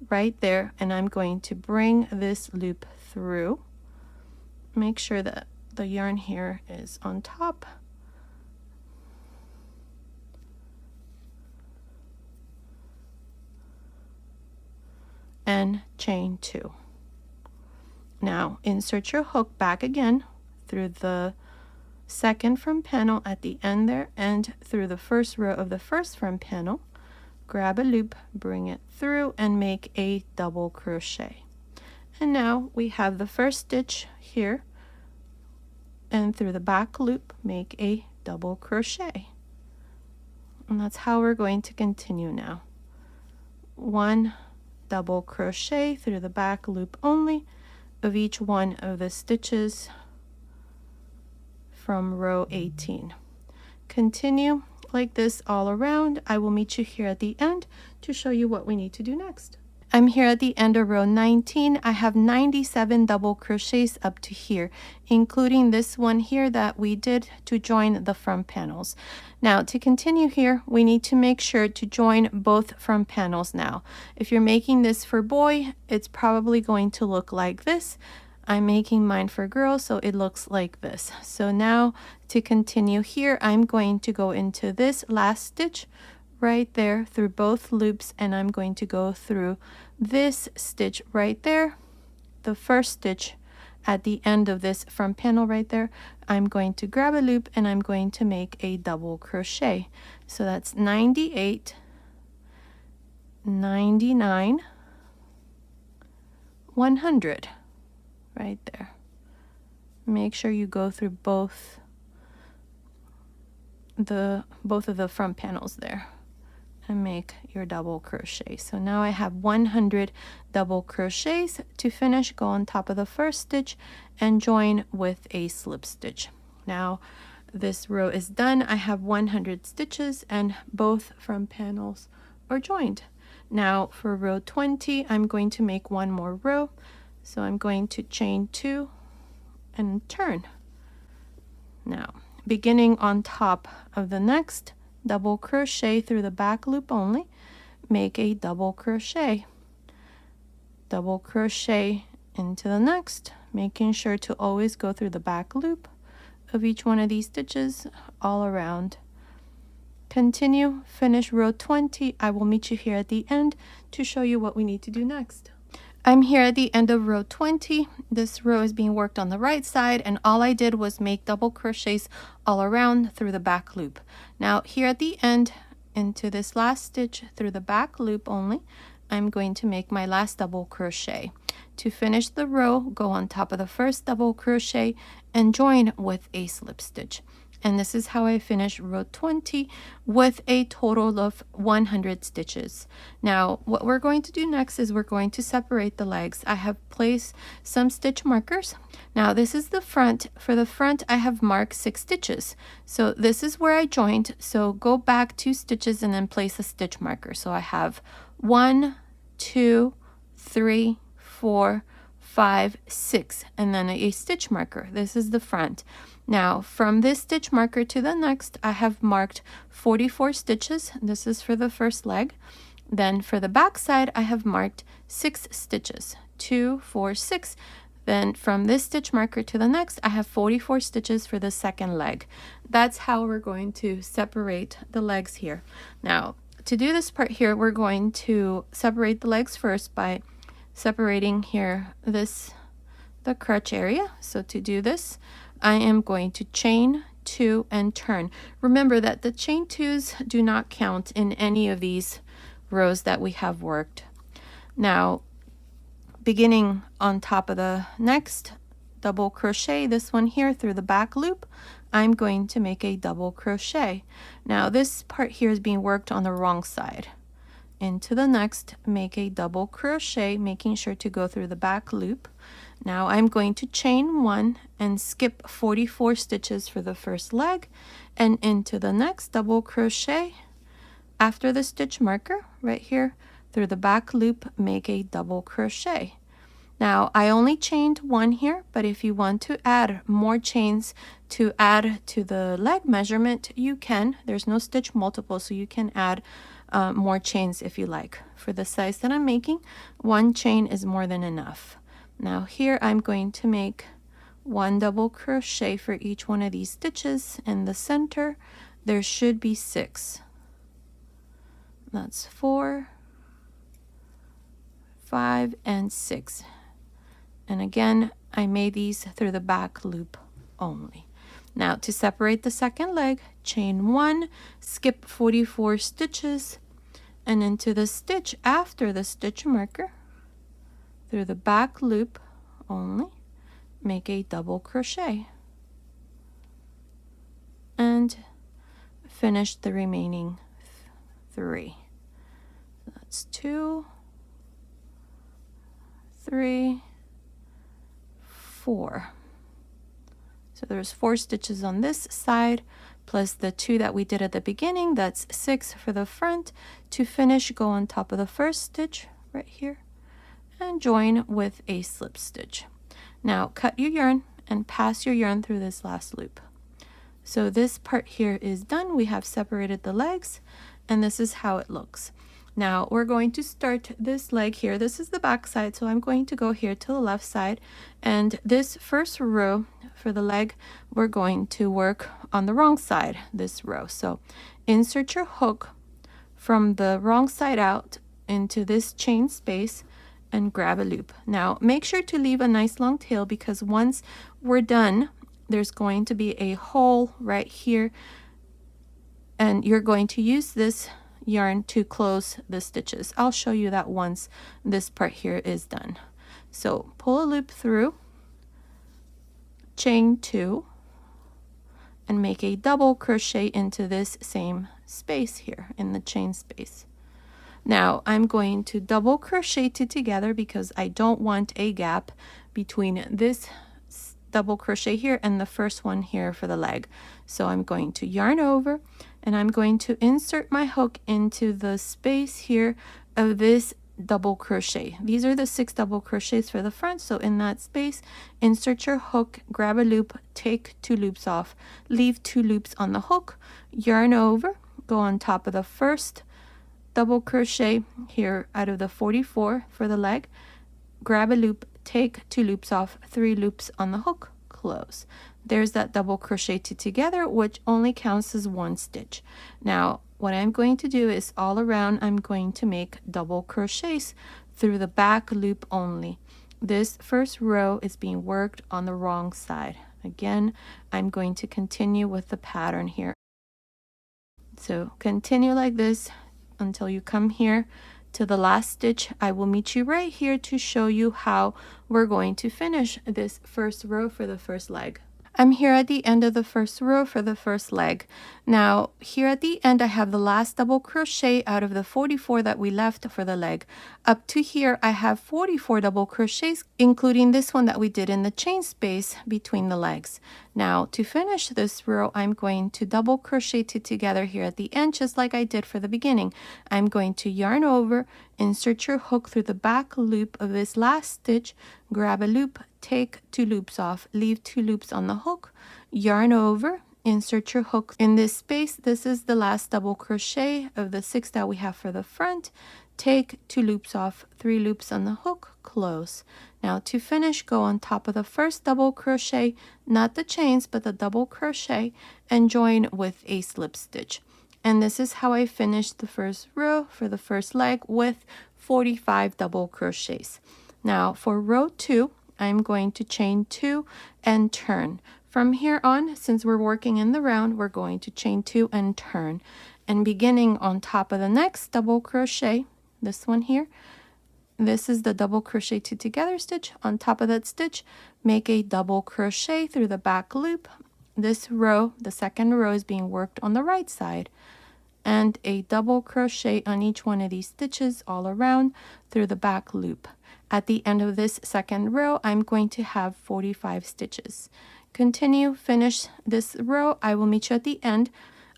right there, and I'm going to bring this loop through. Make sure that the yarn here is on top. And chain 2. Now insert your hook back again through the second front panel at the end there, and through the first row of the first front panel. Grab a loop, bring it through, and make a double crochet. And now we have the first stitch here, and through the back loop make a double crochet. And that's how we're going to continue now. 1, double crochet through the back loop only of each one of the stitches from row 18. Continue like this all around. I will meet you here at the end to show you what we need to do next. I'm here at the end of row 19. I have 97 double crochets up to here, including this one here that we did to join the front panels. Now to continue here, we need to make sure to join both front panels now. If you're making this for boy, it's probably going to look like this. I'm making mine for girls, so it looks like this. So now to continue here, I'm going to go into this last stitch right there through both loops, and I'm going to go through this stitch right there, the first stitch at the end of this front panel right there. I'm going to grab a loop and I'm going to make a double crochet. So that's 98, 99, 100 right there. Make sure you go through both of the front panels there and make your double crochet. So now I have 100 double crochets. To finish, go on top of the first stitch and join with a slip stitch. Now this row is done. I have 100 stitches and both front panels are joined. Now for row 20, I'm going to make one more row. So I'm going to chain 2 and turn. Now beginning on top of the next, double crochet through the back loop only, make a double crochet into the next, making sure to always go through the back loop of each one of these stitches all around. Continue, finish row 20. I will meet you here at the end to show you what we need to do next. I'm here at the end of row 20. This row is being worked on the right side, and all I did was make double crochets all around through the back loop. Now here at the end, into this last stitch through the back loop only, I'm going to make my last double crochet. To finish the row, go on top of the first double crochet and join with a slip stitch. And this is how I finish row 20 with a total of 100 stitches. Now, what we're going to do next is we're going to separate the legs. I have placed some stitch markers. Now, this is the front. For the front, I have marked 6 stitches. So this is where I joined. So go back 2 stitches and then place a stitch marker. So I have 1, 2, 3, 4, 5, 6, and then a stitch marker. This is the front. Now from this stitch marker to the next, I have marked 44 stitches. This is for the first leg. Then for the back side, I have marked 6 stitches, 2, 4, 6. Then from this stitch marker to the next, I have 44 stitches for the second leg. That's how we're going to separate the legs here. Now to do this part here, we're going to separate the legs first by separating here the crotch area. So to do this, I am going to chain 2 and turn. Remember that the chain 2s do not count in any of these rows that we have worked. Now beginning on top of the next double crochet, this one here through the back loop, I'm going to make a double crochet. Now this part here is being worked on the wrong side. Into the next, make a double crochet, making sure to go through the back loop. Now I'm going to chain 1 and skip 44 stitches for the first leg, and into the next double crochet after the stitch marker right here through the back loop, make a double crochet. Now I only chained 1 here, but if you want to add more chains to add to the leg measurement, you can. There's no stitch multiple, so you can add more chains if you like. For the size that I'm making, 1 chain is more than enough. Now here I'm going to make 1 double crochet for each one of these stitches. In the center there should be 6. That's 4, 5, and 6. And again, I made these through the back loop only. Now to separate the second leg, chain 1, skip 44 stitches, and into the stitch after the stitch marker through the back loop only, make a double crochet and finish the remaining 3. That's 2, 3, 4. So there's 4 stitches on this side, plus the 2 that we did at the beginning. That's 6 for the front. To finish, go on top of the first stitch right here and join with a slip stitch. Now cut your yarn and pass your yarn through this last loop. So this part here is done. We have separated the legs, and this is how it looks. Now we're going to start this leg here. This is the back side, so I'm going to go here to the left side, and this first row for the leg, we're going to work on the wrong side, this row. So insert your hook from the wrong side out into this chain space and grab a loop. Now make sure to leave a nice long tail, because once we're done, there's going to be a hole right here, and you're going to use this yarn to close the stitches. I'll show you that once this part here is done. So pull a loop through, chain 2, and make a double crochet into this same space here in the chain space. Now I'm going to double crochet 2 together because I don't want a gap between this double crochet here and the first one here for the leg. So I'm going to yarn over, and I'm going to insert my hook into the space here of this double crochet. These are the 6 double crochets for the front, so in that space, insert your hook, grab a loop, take 2 loops off, leave 2 loops on the hook, yarn over, go on top of the first double crochet here out of the 44 for the leg, grab a loop, take 2 loops off, 3 loops on the hook, close. There's that double crochet 2 together, which only counts as 1 stitch. Now what I'm going to do is all around I'm going to make double crochets through the back loop only. This first row is being worked on the wrong side. Again, I'm going to continue with the pattern here. So continue like this until you come here to the last stitch. I will meet you right here to show you how we're going to finish this first row for the first leg. I'm here at the end of the first row for the first leg. Now here at the end I have the last double crochet out of the 44 that we left for the leg. Up to here I have 44 double crochets, including this one that we did in the chain space between the legs. Now to finish this row, I'm going to double crochet 2 together here at the end, just like I did for the beginning. I'm going to yarn over, insert your hook through the back loop of this last stitch, grab a loop, take 2 loops off, leave 2 loops on the hook, yarn over, insert your hook in this space. This is the last double crochet of the 6 that we have for the front. Take 2 loops off, 3 loops on the hook, close. Now to finish, go on top of the first double crochet, not the chains but the double crochet, and join with a slip stitch. And this is how I finished the first row for the first leg with 45 double crochets. Now for row 2, I'm going to chain 2 and turn. From here on, since we're working in the round, we're going to chain 2 and turn. And beginning on top of the next double crochet, this one here, this is the double crochet 2 together stitch. On top of that stitch, make a double crochet through the back loop. This row, the second row, is being worked on the right side. And a double crochet on each one of these stitches all around through the back loop. At the end of this second row, I'm going to have 45 stitches. Continue, finish this row. I will meet you at the end.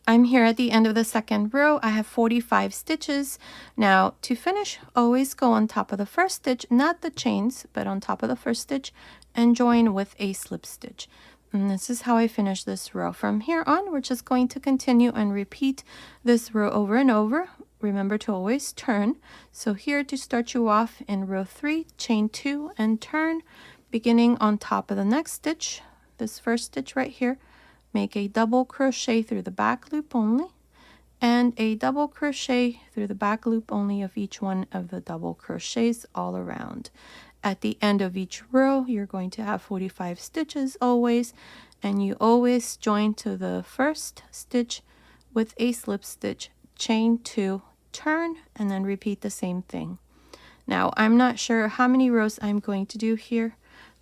I'm here at the end of the second row. I have 45 stitches. Now to finish, always go on top of the first stitch, not the chains, but on top of the first stitch, and join with a slip stitch. And this is how I finish this row. From here on, we're just going to continue and repeat this row over and over. Remember to always turn. So here to start you off in row 3, chain 2 and turn, beginning on top of the next stitch, this first stitch right here, make a double crochet through the back loop only, and a double crochet through the back loop only of each one of the double crochets all around. At the end of each row, you're going to have 45 stitches always, and you always join to the first stitch with a slip stitch, chain 2, turn, and then repeat the same thing. Now I'm not sure how many rows I'm going to do here,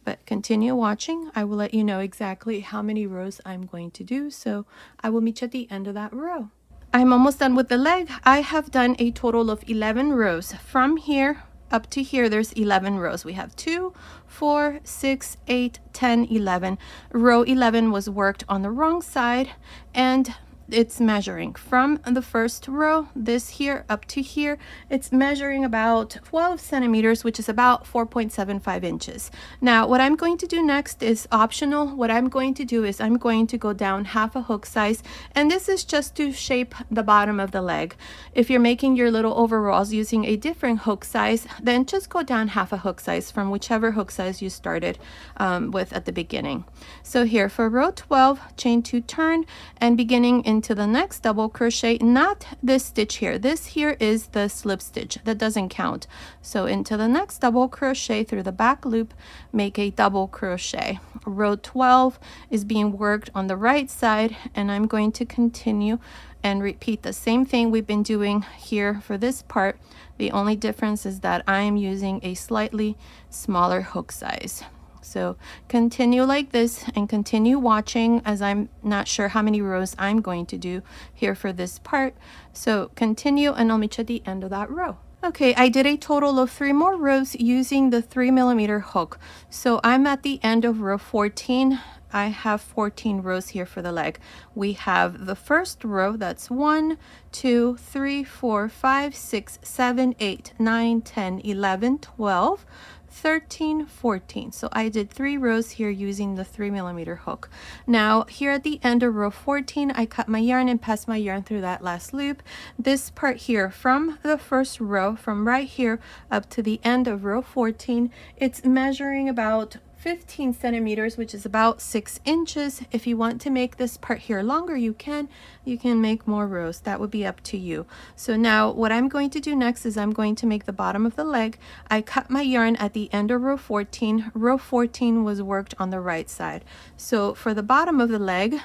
but continue watching. I will let you know exactly how many rows I'm going to do, so I will meet you at the end of that row. I'm almost done with the leg. I have done a total of 11 rows. From here up to here, there's 11 rows. We have 2, 4, 6, 8, 10, 11. Row 11 was worked on the wrong side, and it's measuring from the first row, this here up to here. It's measuring about 12 centimeters, which is about 4.75 inches. Now, what I'm going to do next is optional. What I'm going to do is I'm going to go down half a hook size, and this is just to shape the bottom of the leg. If you're making your little overalls using a different hook size, then just go down half a hook size from whichever hook size you started with at the beginning. So here for row 12, chain 2, turn, and beginning into the next double crochet, not this stitch here. This here is the slip stitch. That doesn't count. So into the next double crochet through the back loop, make a double crochet. Row 12 is being worked on the right side, and I'm going to continue and repeat the same thing we've been doing here for this part. The only difference is that I am using a slightly smaller hook size. So continue like this and continue watching, as I'm not sure how many rows I'm going to do here for this part. So continue, and I'll meet you at the end of that row. Okay, I did a total of 3 more rows using the 3mm hook. So I'm at the end of row 14. I have 14 rows here for the leg. We have the first row, that's 1, 2, 3, 4, 5, 6, 7, 8, 9, 10, 11, 12, 13, 14. So I did 3 rows here using the 3mm hook. Now here at the end of row 14, I cut my yarn and passed my yarn through that last loop. This part here from the first row, from right here up to the end of row 14, it's measuring about 15 centimeters, which is about 6 inches. If you want to make this part here longer, you can make more rows. That would be up to you. So now what I'm going to do next is I'm going to make the bottom of the leg. I cut my yarn at the end of row 14. Row 14 was worked on the right side. So for the bottom of the leg,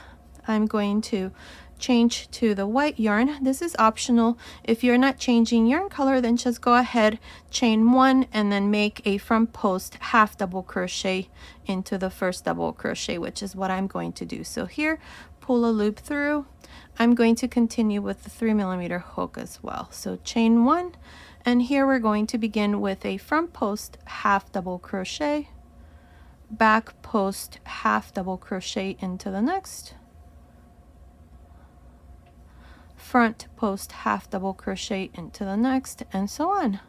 I'm going to change to the white yarn. This is optional. If you're not changing yarn color, then just go ahead, chain 1, and then make a front post half double crochet into the first double crochet, which is what I'm going to do. So here, pull a loop through. I'm going to continue with the 3mm hook as well. So chain 1, and here we're going to begin with a front post half double crochet, back post half double crochet into the next, front post half double crochet into the next, and so on.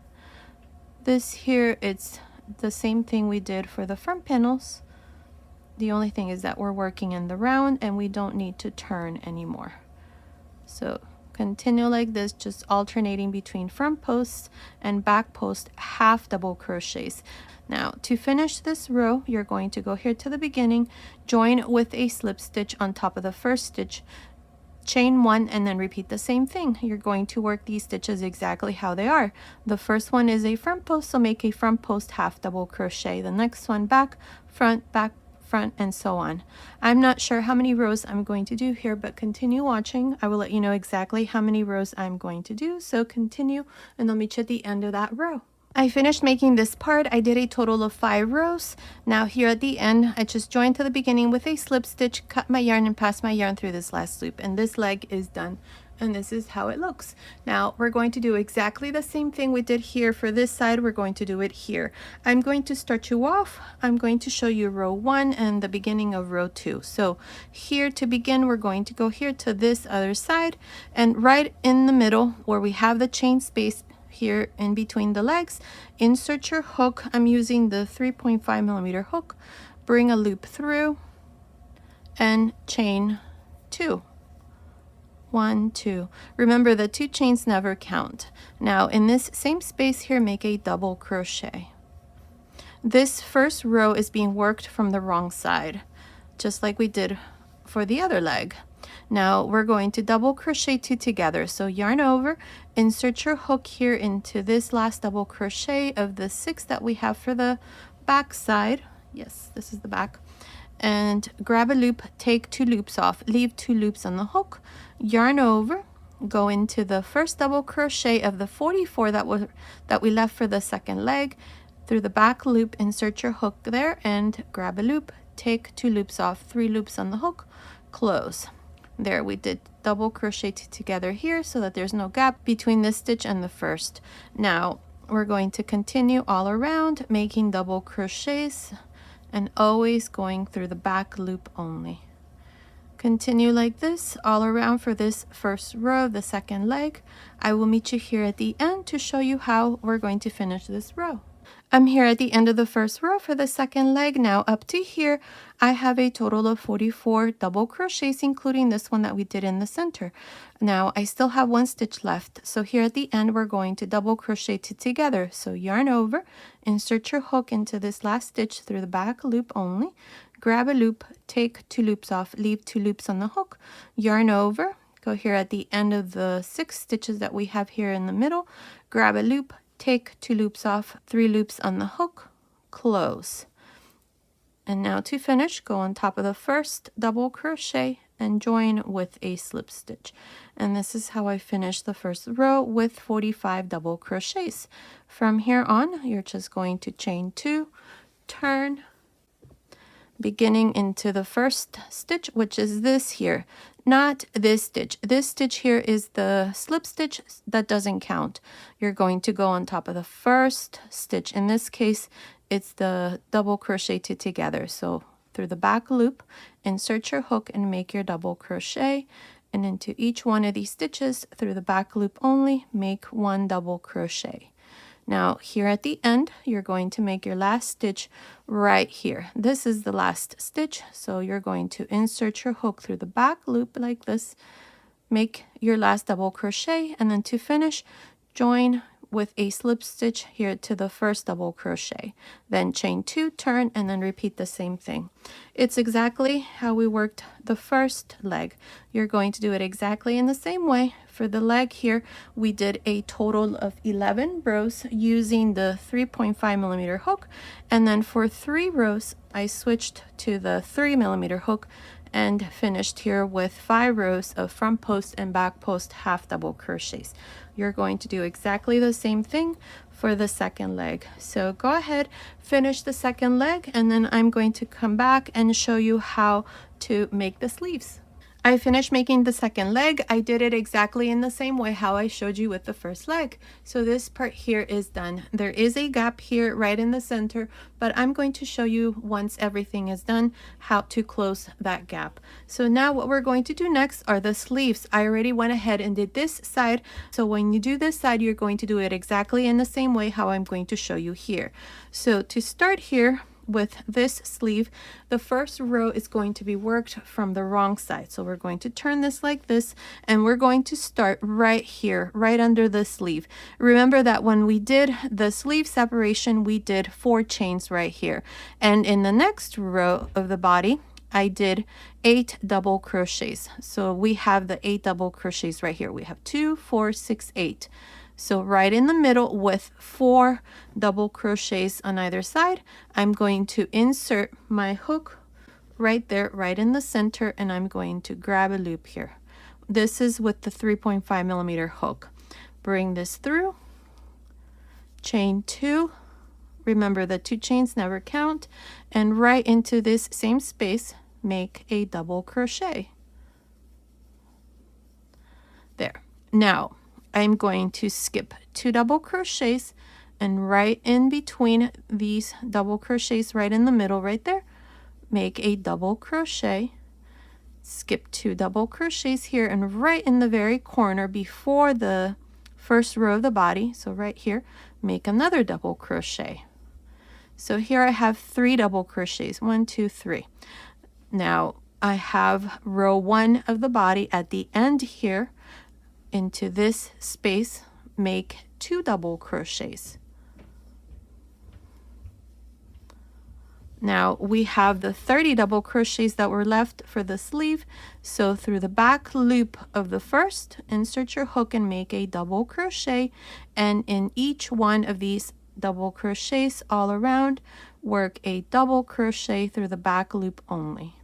This here, it's the same thing we did for the front panels. The only thing is that we're working in the round and we don't need to turn anymore. So continue like this, just alternating between front posts and back post half double crochets. Now to finish this row, you're going to go here to the beginning, join with a slip stitch on top of the first stitch, chain 1, and then repeat the same thing. You're going to work these stitches exactly how they are. The first one is a front post, so make a front post half double crochet. The next one back, front, and so on. I'm not sure how many rows I'm going to do here, but continue watching. I will let you know exactly how many rows I'm going to do. So continue, and I'll meet you at the end of that row. I finished making this part. I did a total of 5 rows. Now here at the end, I just joined to the beginning with a slip stitch, cut my yarn, and passed my yarn through this last loop, and this leg is done. And this is how it looks. Now we're going to do exactly the same thing we did here for this side. We're going to do it here. I'm going to start you off. I'm going to show you row 1 and the beginning of row 2. So here to begin, we're going to go here to this other side, and right in the middle where we have the chain space here in between the legs, insert your hook. I'm using the 3.5mm hook. Bring a loop through and chain 2. 1, 2. Remember, the 2 chains never count. Now in this same space here, make a double crochet. This first row is being worked from the wrong side, just like we did for the other leg. Now we're going to double crochet 2 together. So yarn over, insert your hook here into this last double crochet of the 6 that we have for the back side. Yes, this is the back. And grab a loop, take 2 loops off, leave 2 loops on the hook, yarn over, go into the first double crochet of the 44 that we left for the second leg, through the back loop, insert your hook there and grab a loop, take 2 loops off, 3 loops on the hook, close. There, we did double crochet 2 together here so that there's no gap between this stitch and the first. Now we're going to continue all around making double crochets and always going through the back loop only. Continue like this all around for this first row of the second leg. I will meet you here at the end to show you how we're going to finish this row. I'm here at the end of the first row for the second leg. Now up to here, I have a total of 44 double crochets, including this one that we did in the center. Now I still have one stitch left. So here at the end, we're going to double crochet it together. So yarn over, insert your hook into this last stitch through the back loop only, grab a loop, take 2 loops off, leave 2 loops on the hook, yarn over, go here at the end of the 6 stitches that we have here in the middle, grab a loop, take 2 loops off, 3 loops on the hook, close. And now to finish, go on top of the first double crochet and join with a slip stitch. And this is how I finish the first row with 45 double crochets. From here on, you're just going to chain 2, turn, beginning into the first stitch, which is this here, not this stitch. This stitch here is the slip stitch that doesn't count. You're going to go on top of the first stitch. In this case, it's the double crochet together. So through the back loop, insert your hook and make your double crochet, and into each one of these stitches through the back loop only, make 1 double crochet. Now here at the end, you're going to make your last stitch right here. This is the last stitch, so you're going to insert your hook through the back loop like this, make your last double crochet, and then to finish, join with a slip stitch here to the first double crochet, then chain 2, turn, and then repeat the same thing. It's exactly how we worked the first leg. You're going to do it exactly in the same way. For the leg here, we did a total of 11 rows using the 3.5mm hook, and then for 3 rows I switched to the 3mm hook and finished here with 5 rows of front post and back post half double crochets. You're going to do exactly the same thing for the second leg. So go ahead, finish the second leg, and then I'm going to come back and show you how to make the sleeves. I finished making the second leg. I did it exactly in the same way how I showed you with the first leg. So this part here is done. There is a gap here right in the center, but I'm going to show you once everything is done how to close that gap. So now what we're going to do next are the sleeves. I already went ahead and did this side. So when you do this side, you're going to do it exactly in the same way how I'm going to show you here. So to start here, with this sleeve, the first row is going to be worked from the wrong side. So we're going to turn this like this, and we're going to start right here, right under the sleeve. Remember that when we did the sleeve separation, we did 4 chains right here. And in the next row of the body, I did 8 double crochets. So we have the 8 double crochets right here. We have 2, 4, 6, 8. So right in the middle with 4 double crochets on either side, I'm going to insert my hook right there, right in the center, and I'm going to grab a loop here. This is with the 3.5mm hook. Bring this through, chain 2. Remember the 2 chains never count, and right into this same space, make a double crochet. There. Now, I'm going to skip 2 double crochets, and right in between these double crochets, right in the middle right there, make a double crochet, skip 2 double crochets here, and right in the very corner before the first row of the body, so right here, make another double crochet. So here I have 3 double crochets, 1, 2, 3. Now I have row 1 of the body at the end here. Into this space, make 2 double crochets. Now we have the 30 double crochets that were left for the sleeve. So through the back loop of the first, insert your hook and make a double crochet, and in each one of these double crochets all around, work a double crochet through the back loop only,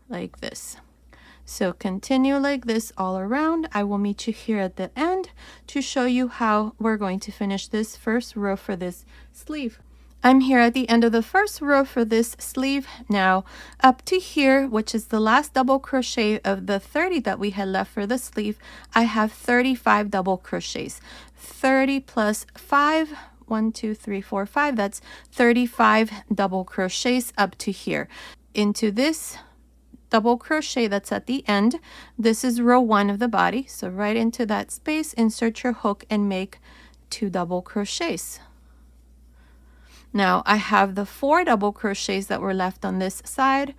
like this. So continue like this all around. I will meet you here at the end to show you how we're going to finish this first row for this sleeve. I'm here at the end of the first row for this sleeve. Now up to here, which is the last double crochet of the 30 that we had left for the sleeve, I have 35 double crochets. 30 plus 5, 1, 2, 3, 4, 5, that's 35 double crochets up to here. Into this double crochet that's at the end, this is row 1 of the body, so right into that space, insert your hook and make 2 double crochets. Now I have the 4 double crochets that were left on this side.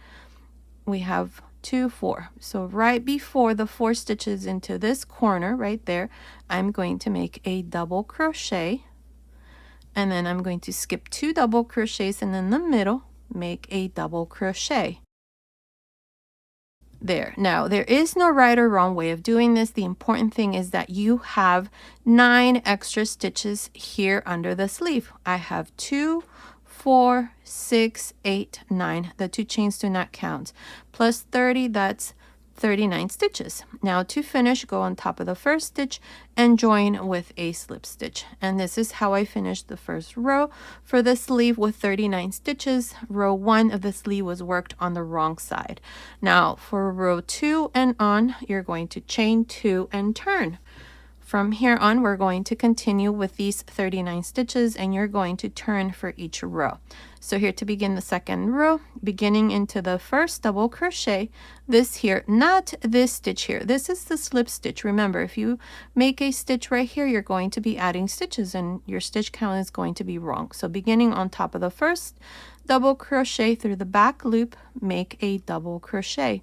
We have 2, 4. So right before the 4 stitches into this corner right there, I'm going to make a double crochet, and then I'm going to skip 2 double crochets, and in the middle make a double crochet. There. Now, there is no right or wrong way of doing this. The important thing is that you have 9 extra stitches here under the sleeve. I have 2, 4, 6, 8, 9. The 2 chains do not count. Plus 30, that's 39 stitches. Now to finish, go on top of the first stitch and join with a slip stitch. And this is how I finished the first row for the sleeve with 39 stitches. Row 1 of the sleeve was worked on the wrong side. Now for row 2 and on, you're going to chain 2 and turn. From here on, we're going to continue with these 39 stitches, and you're going to turn for each row. So here to begin the second row, beginning into the first double crochet, this here, not this stitch here, this is the slip stitch. Remember, if you make a stitch right here, you're going to be adding stitches and your stitch count is going to be wrong. So beginning on top of the first double crochet through the back loop, make a double crochet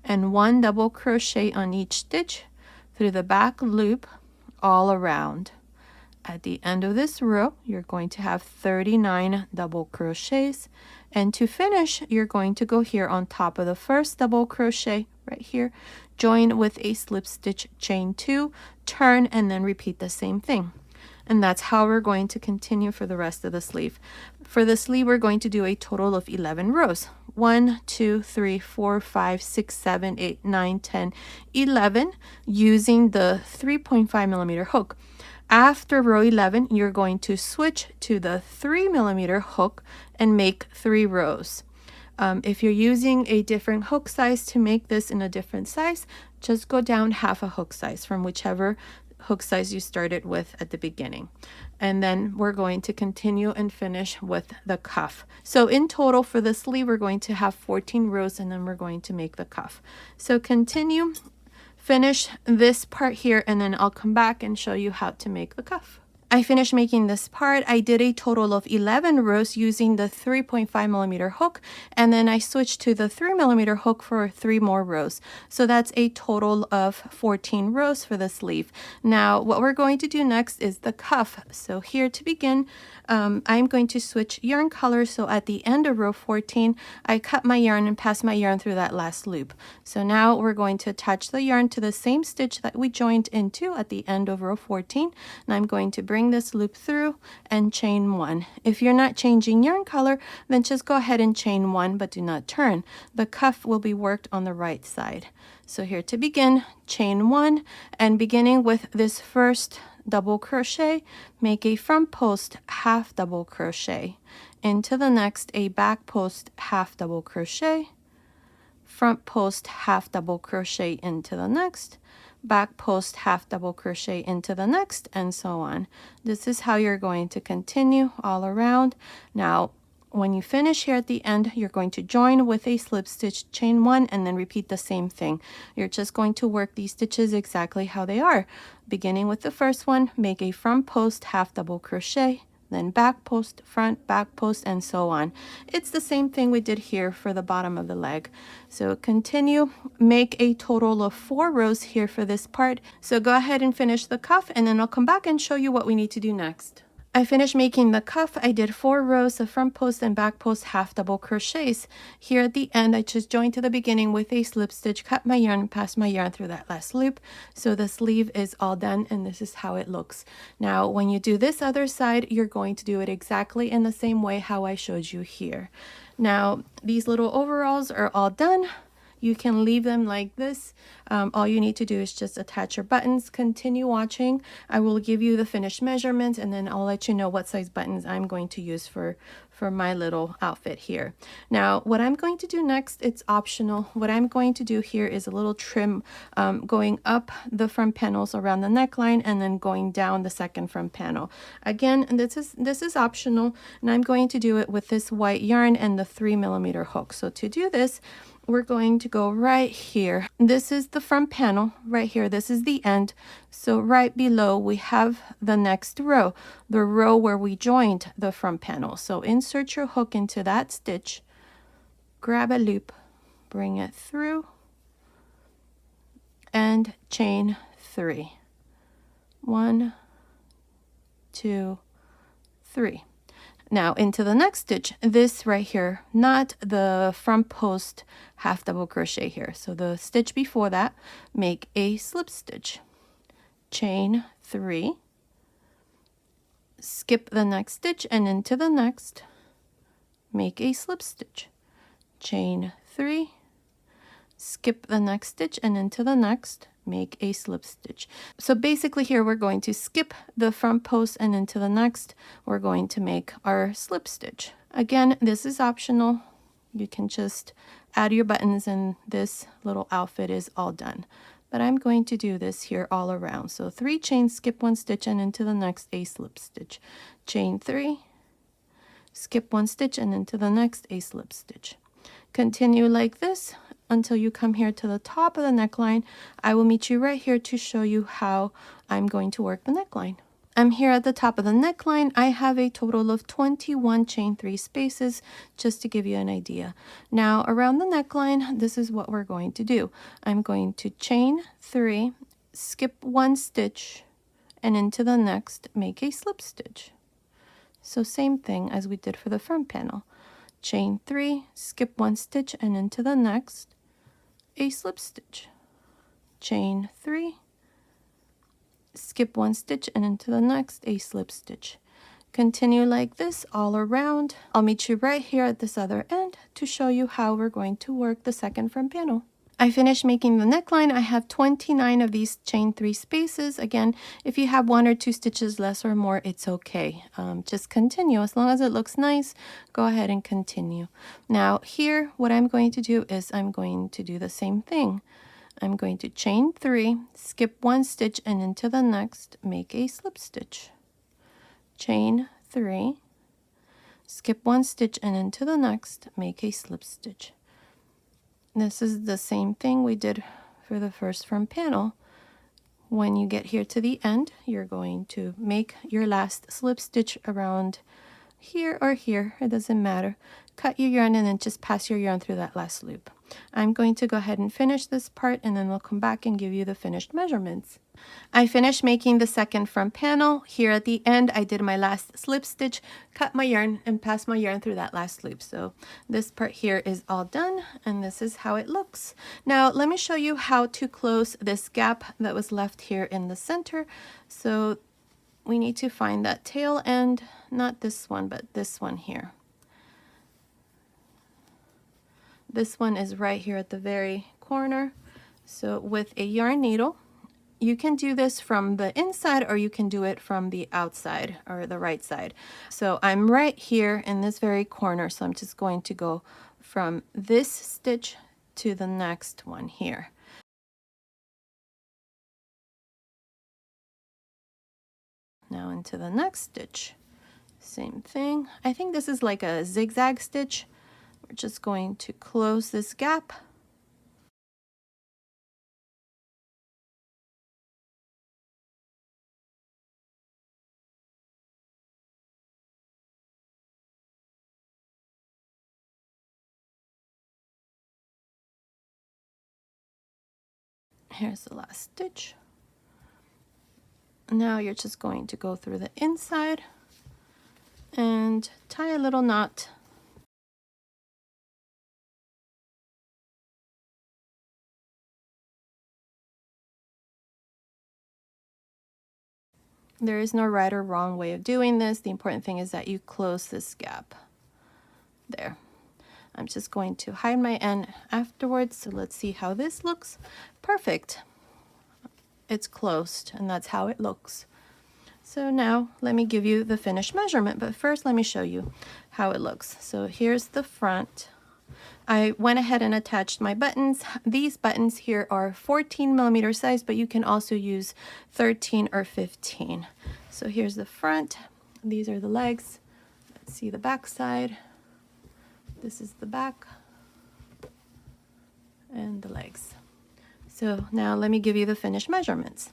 and 1 double crochet on each stitch through the back loop all around. At the end of this row, you're going to have 39 double crochets, and to finish, you're going to go here on top of the first double crochet right here, join with a slip stitch, chain 2, turn, and then repeat the same thing. And that's how we're going to continue for the rest of the sleeve. For the sleeve, we're going to do a total of 11 rows. 1, 2, 3, 4, 5, 6, 7, 8, 9, 10, 11 using the 3.5 millimeter hook. After row 11, you're going to switch to the 3 millimeter hook and make 3 rows. If you're using a different hook size to make this in a different size, just go down half a hook size from whichever hook size you started with at the beginning. And then we're going to continue and finish with the cuff. So in total for the sleeve, we're going to have 14 rows, and then we're going to make the cuff. So continue, finish this part here, and then I'll come back and show you how to make the cuff. I finished making this part. I did a total of 11 rows using the 3.5 millimeter hook, and then I switched to the 3 millimeter hook for 3 more rows. So that's a total of 14 rows for the sleeve. Now what we're going to do next is the cuff. So here to begin, I'm going to switch yarn color. So at the end of row 14, I cut my yarn and pass my yarn through that last loop. So now we're going to attach the yarn to the same stitch that we joined into at the end of row 14, and I'm going to bring this loop through and chain 1. If you're not changing yarn color, then just go ahead and chain 1, but do not turn. The cuff will be worked on the right side. So here to begin, chain 1, and beginning with this first double crochet, make a front post half double crochet, into the next a back post half double crochet, front post half double crochet into the next, back post half double crochet into the next, and so on. This is how you're going to continue all around. Now when you finish here at the end, you're going to join with a slip stitch, chain 1, and then repeat the same thing. You're just going to work these stitches exactly how they are. Beginning with the first one, make a front post half double crochet, then back post, front, back post, and so on. It's the same thing we did here for the bottom of the leg. So continue, make a total of 4 rows here for this part. So go ahead and finish the cuff, and then I'll come back and show you what we need to do next. I finished making the cuff. I did 4 rows of front post and back post half double crochets. Here at the end, I just joined to the beginning with a slip stitch, cut my yarn, passed my yarn through that last loop. So the sleeve is all done, and this is how it looks. Now, when you do this other side, you're going to do it exactly in the same way how I showed you here. Now, these little overalls are all done. You can leave them like this. All you need to do is just attach your buttons. Continue watching. I will give you the finished measurements, and then I'll let you know what size buttons I'm going to use for for my little outfit here. Now, what I'm going to do next, it's optional. What I'm going to do here is a little trim going up the front panels around the neckline and then going down the second front panel. Again, this is optional, and I'm going to do it with this white yarn and the 3mm hook. So to do this, we're going to go right here. This is the front panel right here. This is the end. So right below we have the next row, the row where we joined the front panel. So insert your hook into that stitch, grab a loop, bring it through, and chain 3. 1, 2, 3. Now into the next stitch, this right here, not the front post half double crochet here. So the stitch before that, make a slip stitch, chain 3, skip the next stitch and into the next, make a slip stitch, chain 3, skip the next stitch and into the next, make a slip stitch. So basically here we're going to skip the front post and into the next we're going to make our slip stitch. Again, this is optional. You can just add your buttons and this little outfit is all done. But I'm going to do this here all around. So 3 chains, skip 1 stitch and into the next a slip stitch. Chain 3, skip 1 stitch and into the next a slip stitch. Continue like this until you come here to the top of the neckline. I will meet you right here to show you how I'm going to work the neckline. I'm here at the top of the neckline. I have a total of 21 chain 3 spaces, just to give you an idea. Now around the neckline, this is what we're going to do. I'm going to chain 3, skip 1 stitch, and into the next make a slip stitch. So same thing as we did for the front panel. Chain 3, skip 1 stitch and into the next, a slip stitch. Chain 3, skip 1 stitch and into the next, a slip stitch. Continue like this all around. I'll meet you right here at this other end to show you how we're going to work the second front panel. I finished making the neckline. I have 29 of these chain 3 spaces. Again, if you have 1 or 2 stitches less or more, it's okay. Just continue. As long as it looks nice, go ahead and continue. Now here, what I'm going to do is I'm going to do the same thing. I'm going to chain 3, skip 1 stitch and into the next, make a slip stitch. Chain 3, skip 1 stitch and into the next, make a slip stitch. This is the same thing we did for the first front panel. When you get here to the end, you're going to make your last slip stitch around here or here, it doesn't matter. Cut your yarn and then just pass your yarn through that last loop. I'm going to go ahead and finish this part and then we'll come back and give you the finished measurements. I finished making the second front panel. Here at the end, I did my last slip stitch, cut my yarn and passed my yarn through that last loop. So this part here is all done and this is how it looks. Now let me show you how to close this gap that was left here in the center. So we need to find that tail end, not this one, but this one here. This one is right here at the very corner. So with a yarn needle, you can do this from the inside or you can do it from the outside or the right side. So I'm right here in this very corner, so I'm just going to go from this stitch to the next one here. Now into the next stitch, same thing. I think this is like a zigzag stitch. We're just going to close this gap. Here's the last stitch. Now you're just going to go through the inside and tie a little knot. There is no right or wrong way of doing this. The important thing is that you close this gap. There. I'm just going to hide my end afterwards. So let's see how this looks. Perfect. It's closed and that's how it looks. So now let me give you the finished measurement, but first let me show you how it looks. So here's the front. I went ahead and attached my buttons. These buttons here are 14 millimeter size, but you can also use 13 or 15. So here's the front. These are the legs. Let's see the back side. This is the back and the legs. So now let me give you the finished measurements.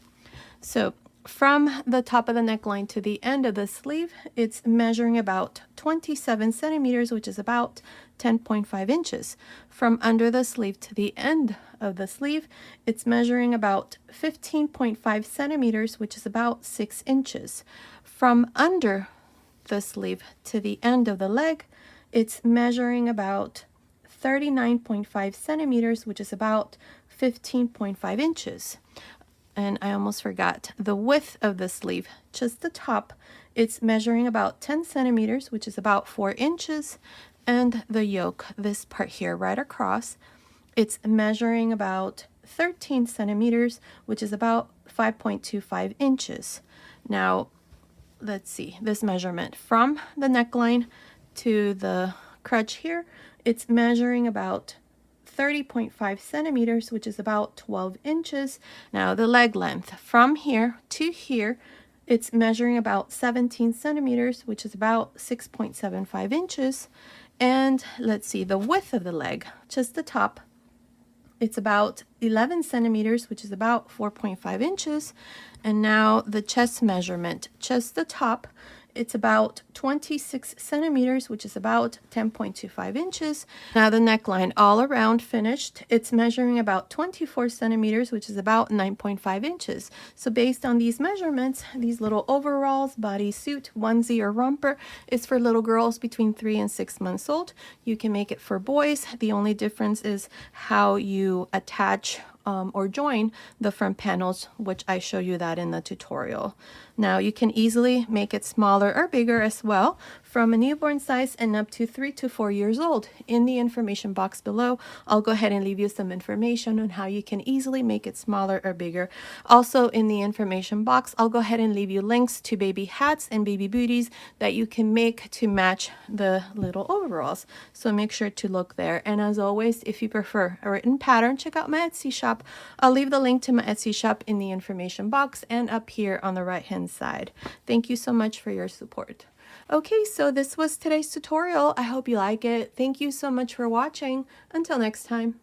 So from the top of the neckline to the end of the sleeve, it's measuring about 27 centimeters, which is about 10.5 inches. From under the sleeve to the end of the sleeve, it's measuring about 15.5 centimeters, which is about 6 inches. From under the sleeve to the end of the leg, it's measuring about 39.5 centimeters, which is about 15.5 inches. And I almost forgot the width of the sleeve, just the top, it's measuring about 10 centimeters, which is about 4 inches. And the yoke, this part here right across, it's measuring about 13 centimeters, which is about 5.25 inches. Now, let's see, this measurement from the neckline to the crotch here, it's measuring about 30.5 centimeters, which is about 12 inches. Now the leg length from here to here, it's measuring about 17 centimeters, which is about 6.75 inches. And let's see, the width of the leg, just the top, it's about 11 centimeters, which is about 4.5 inches. And now the chest measurement, just the top, it's about 26 centimeters, which is about 10.25 inches. Now the neckline all around finished, it's measuring about 24 centimeters, which is about 9.5 inches. So based on these measurements, these little overalls, bodysuit, onesie, or romper is for little girls between 3 and 6 months old. You can make it for boys. The only difference is how you attach or join the front panels, which I show you that in the tutorial. Now you can easily make it smaller or bigger as well, from a newborn size and up to 3 to 4 years old. In the information box below, I'll go ahead and leave you some information on how you can easily make it smaller or bigger. Also in the information box, I'll go ahead and leave you links to baby hats and baby booties that you can make to match the little overalls. So make sure to look there. And as always, if you prefer a written pattern, check out my Etsy shop. I'll leave the link to my Etsy shop in the information box and up here on the right hand side. Thank you so much for your support. Okay, so this was today's tutorial. I hope you like it. Thank you so much for watching. Until next time.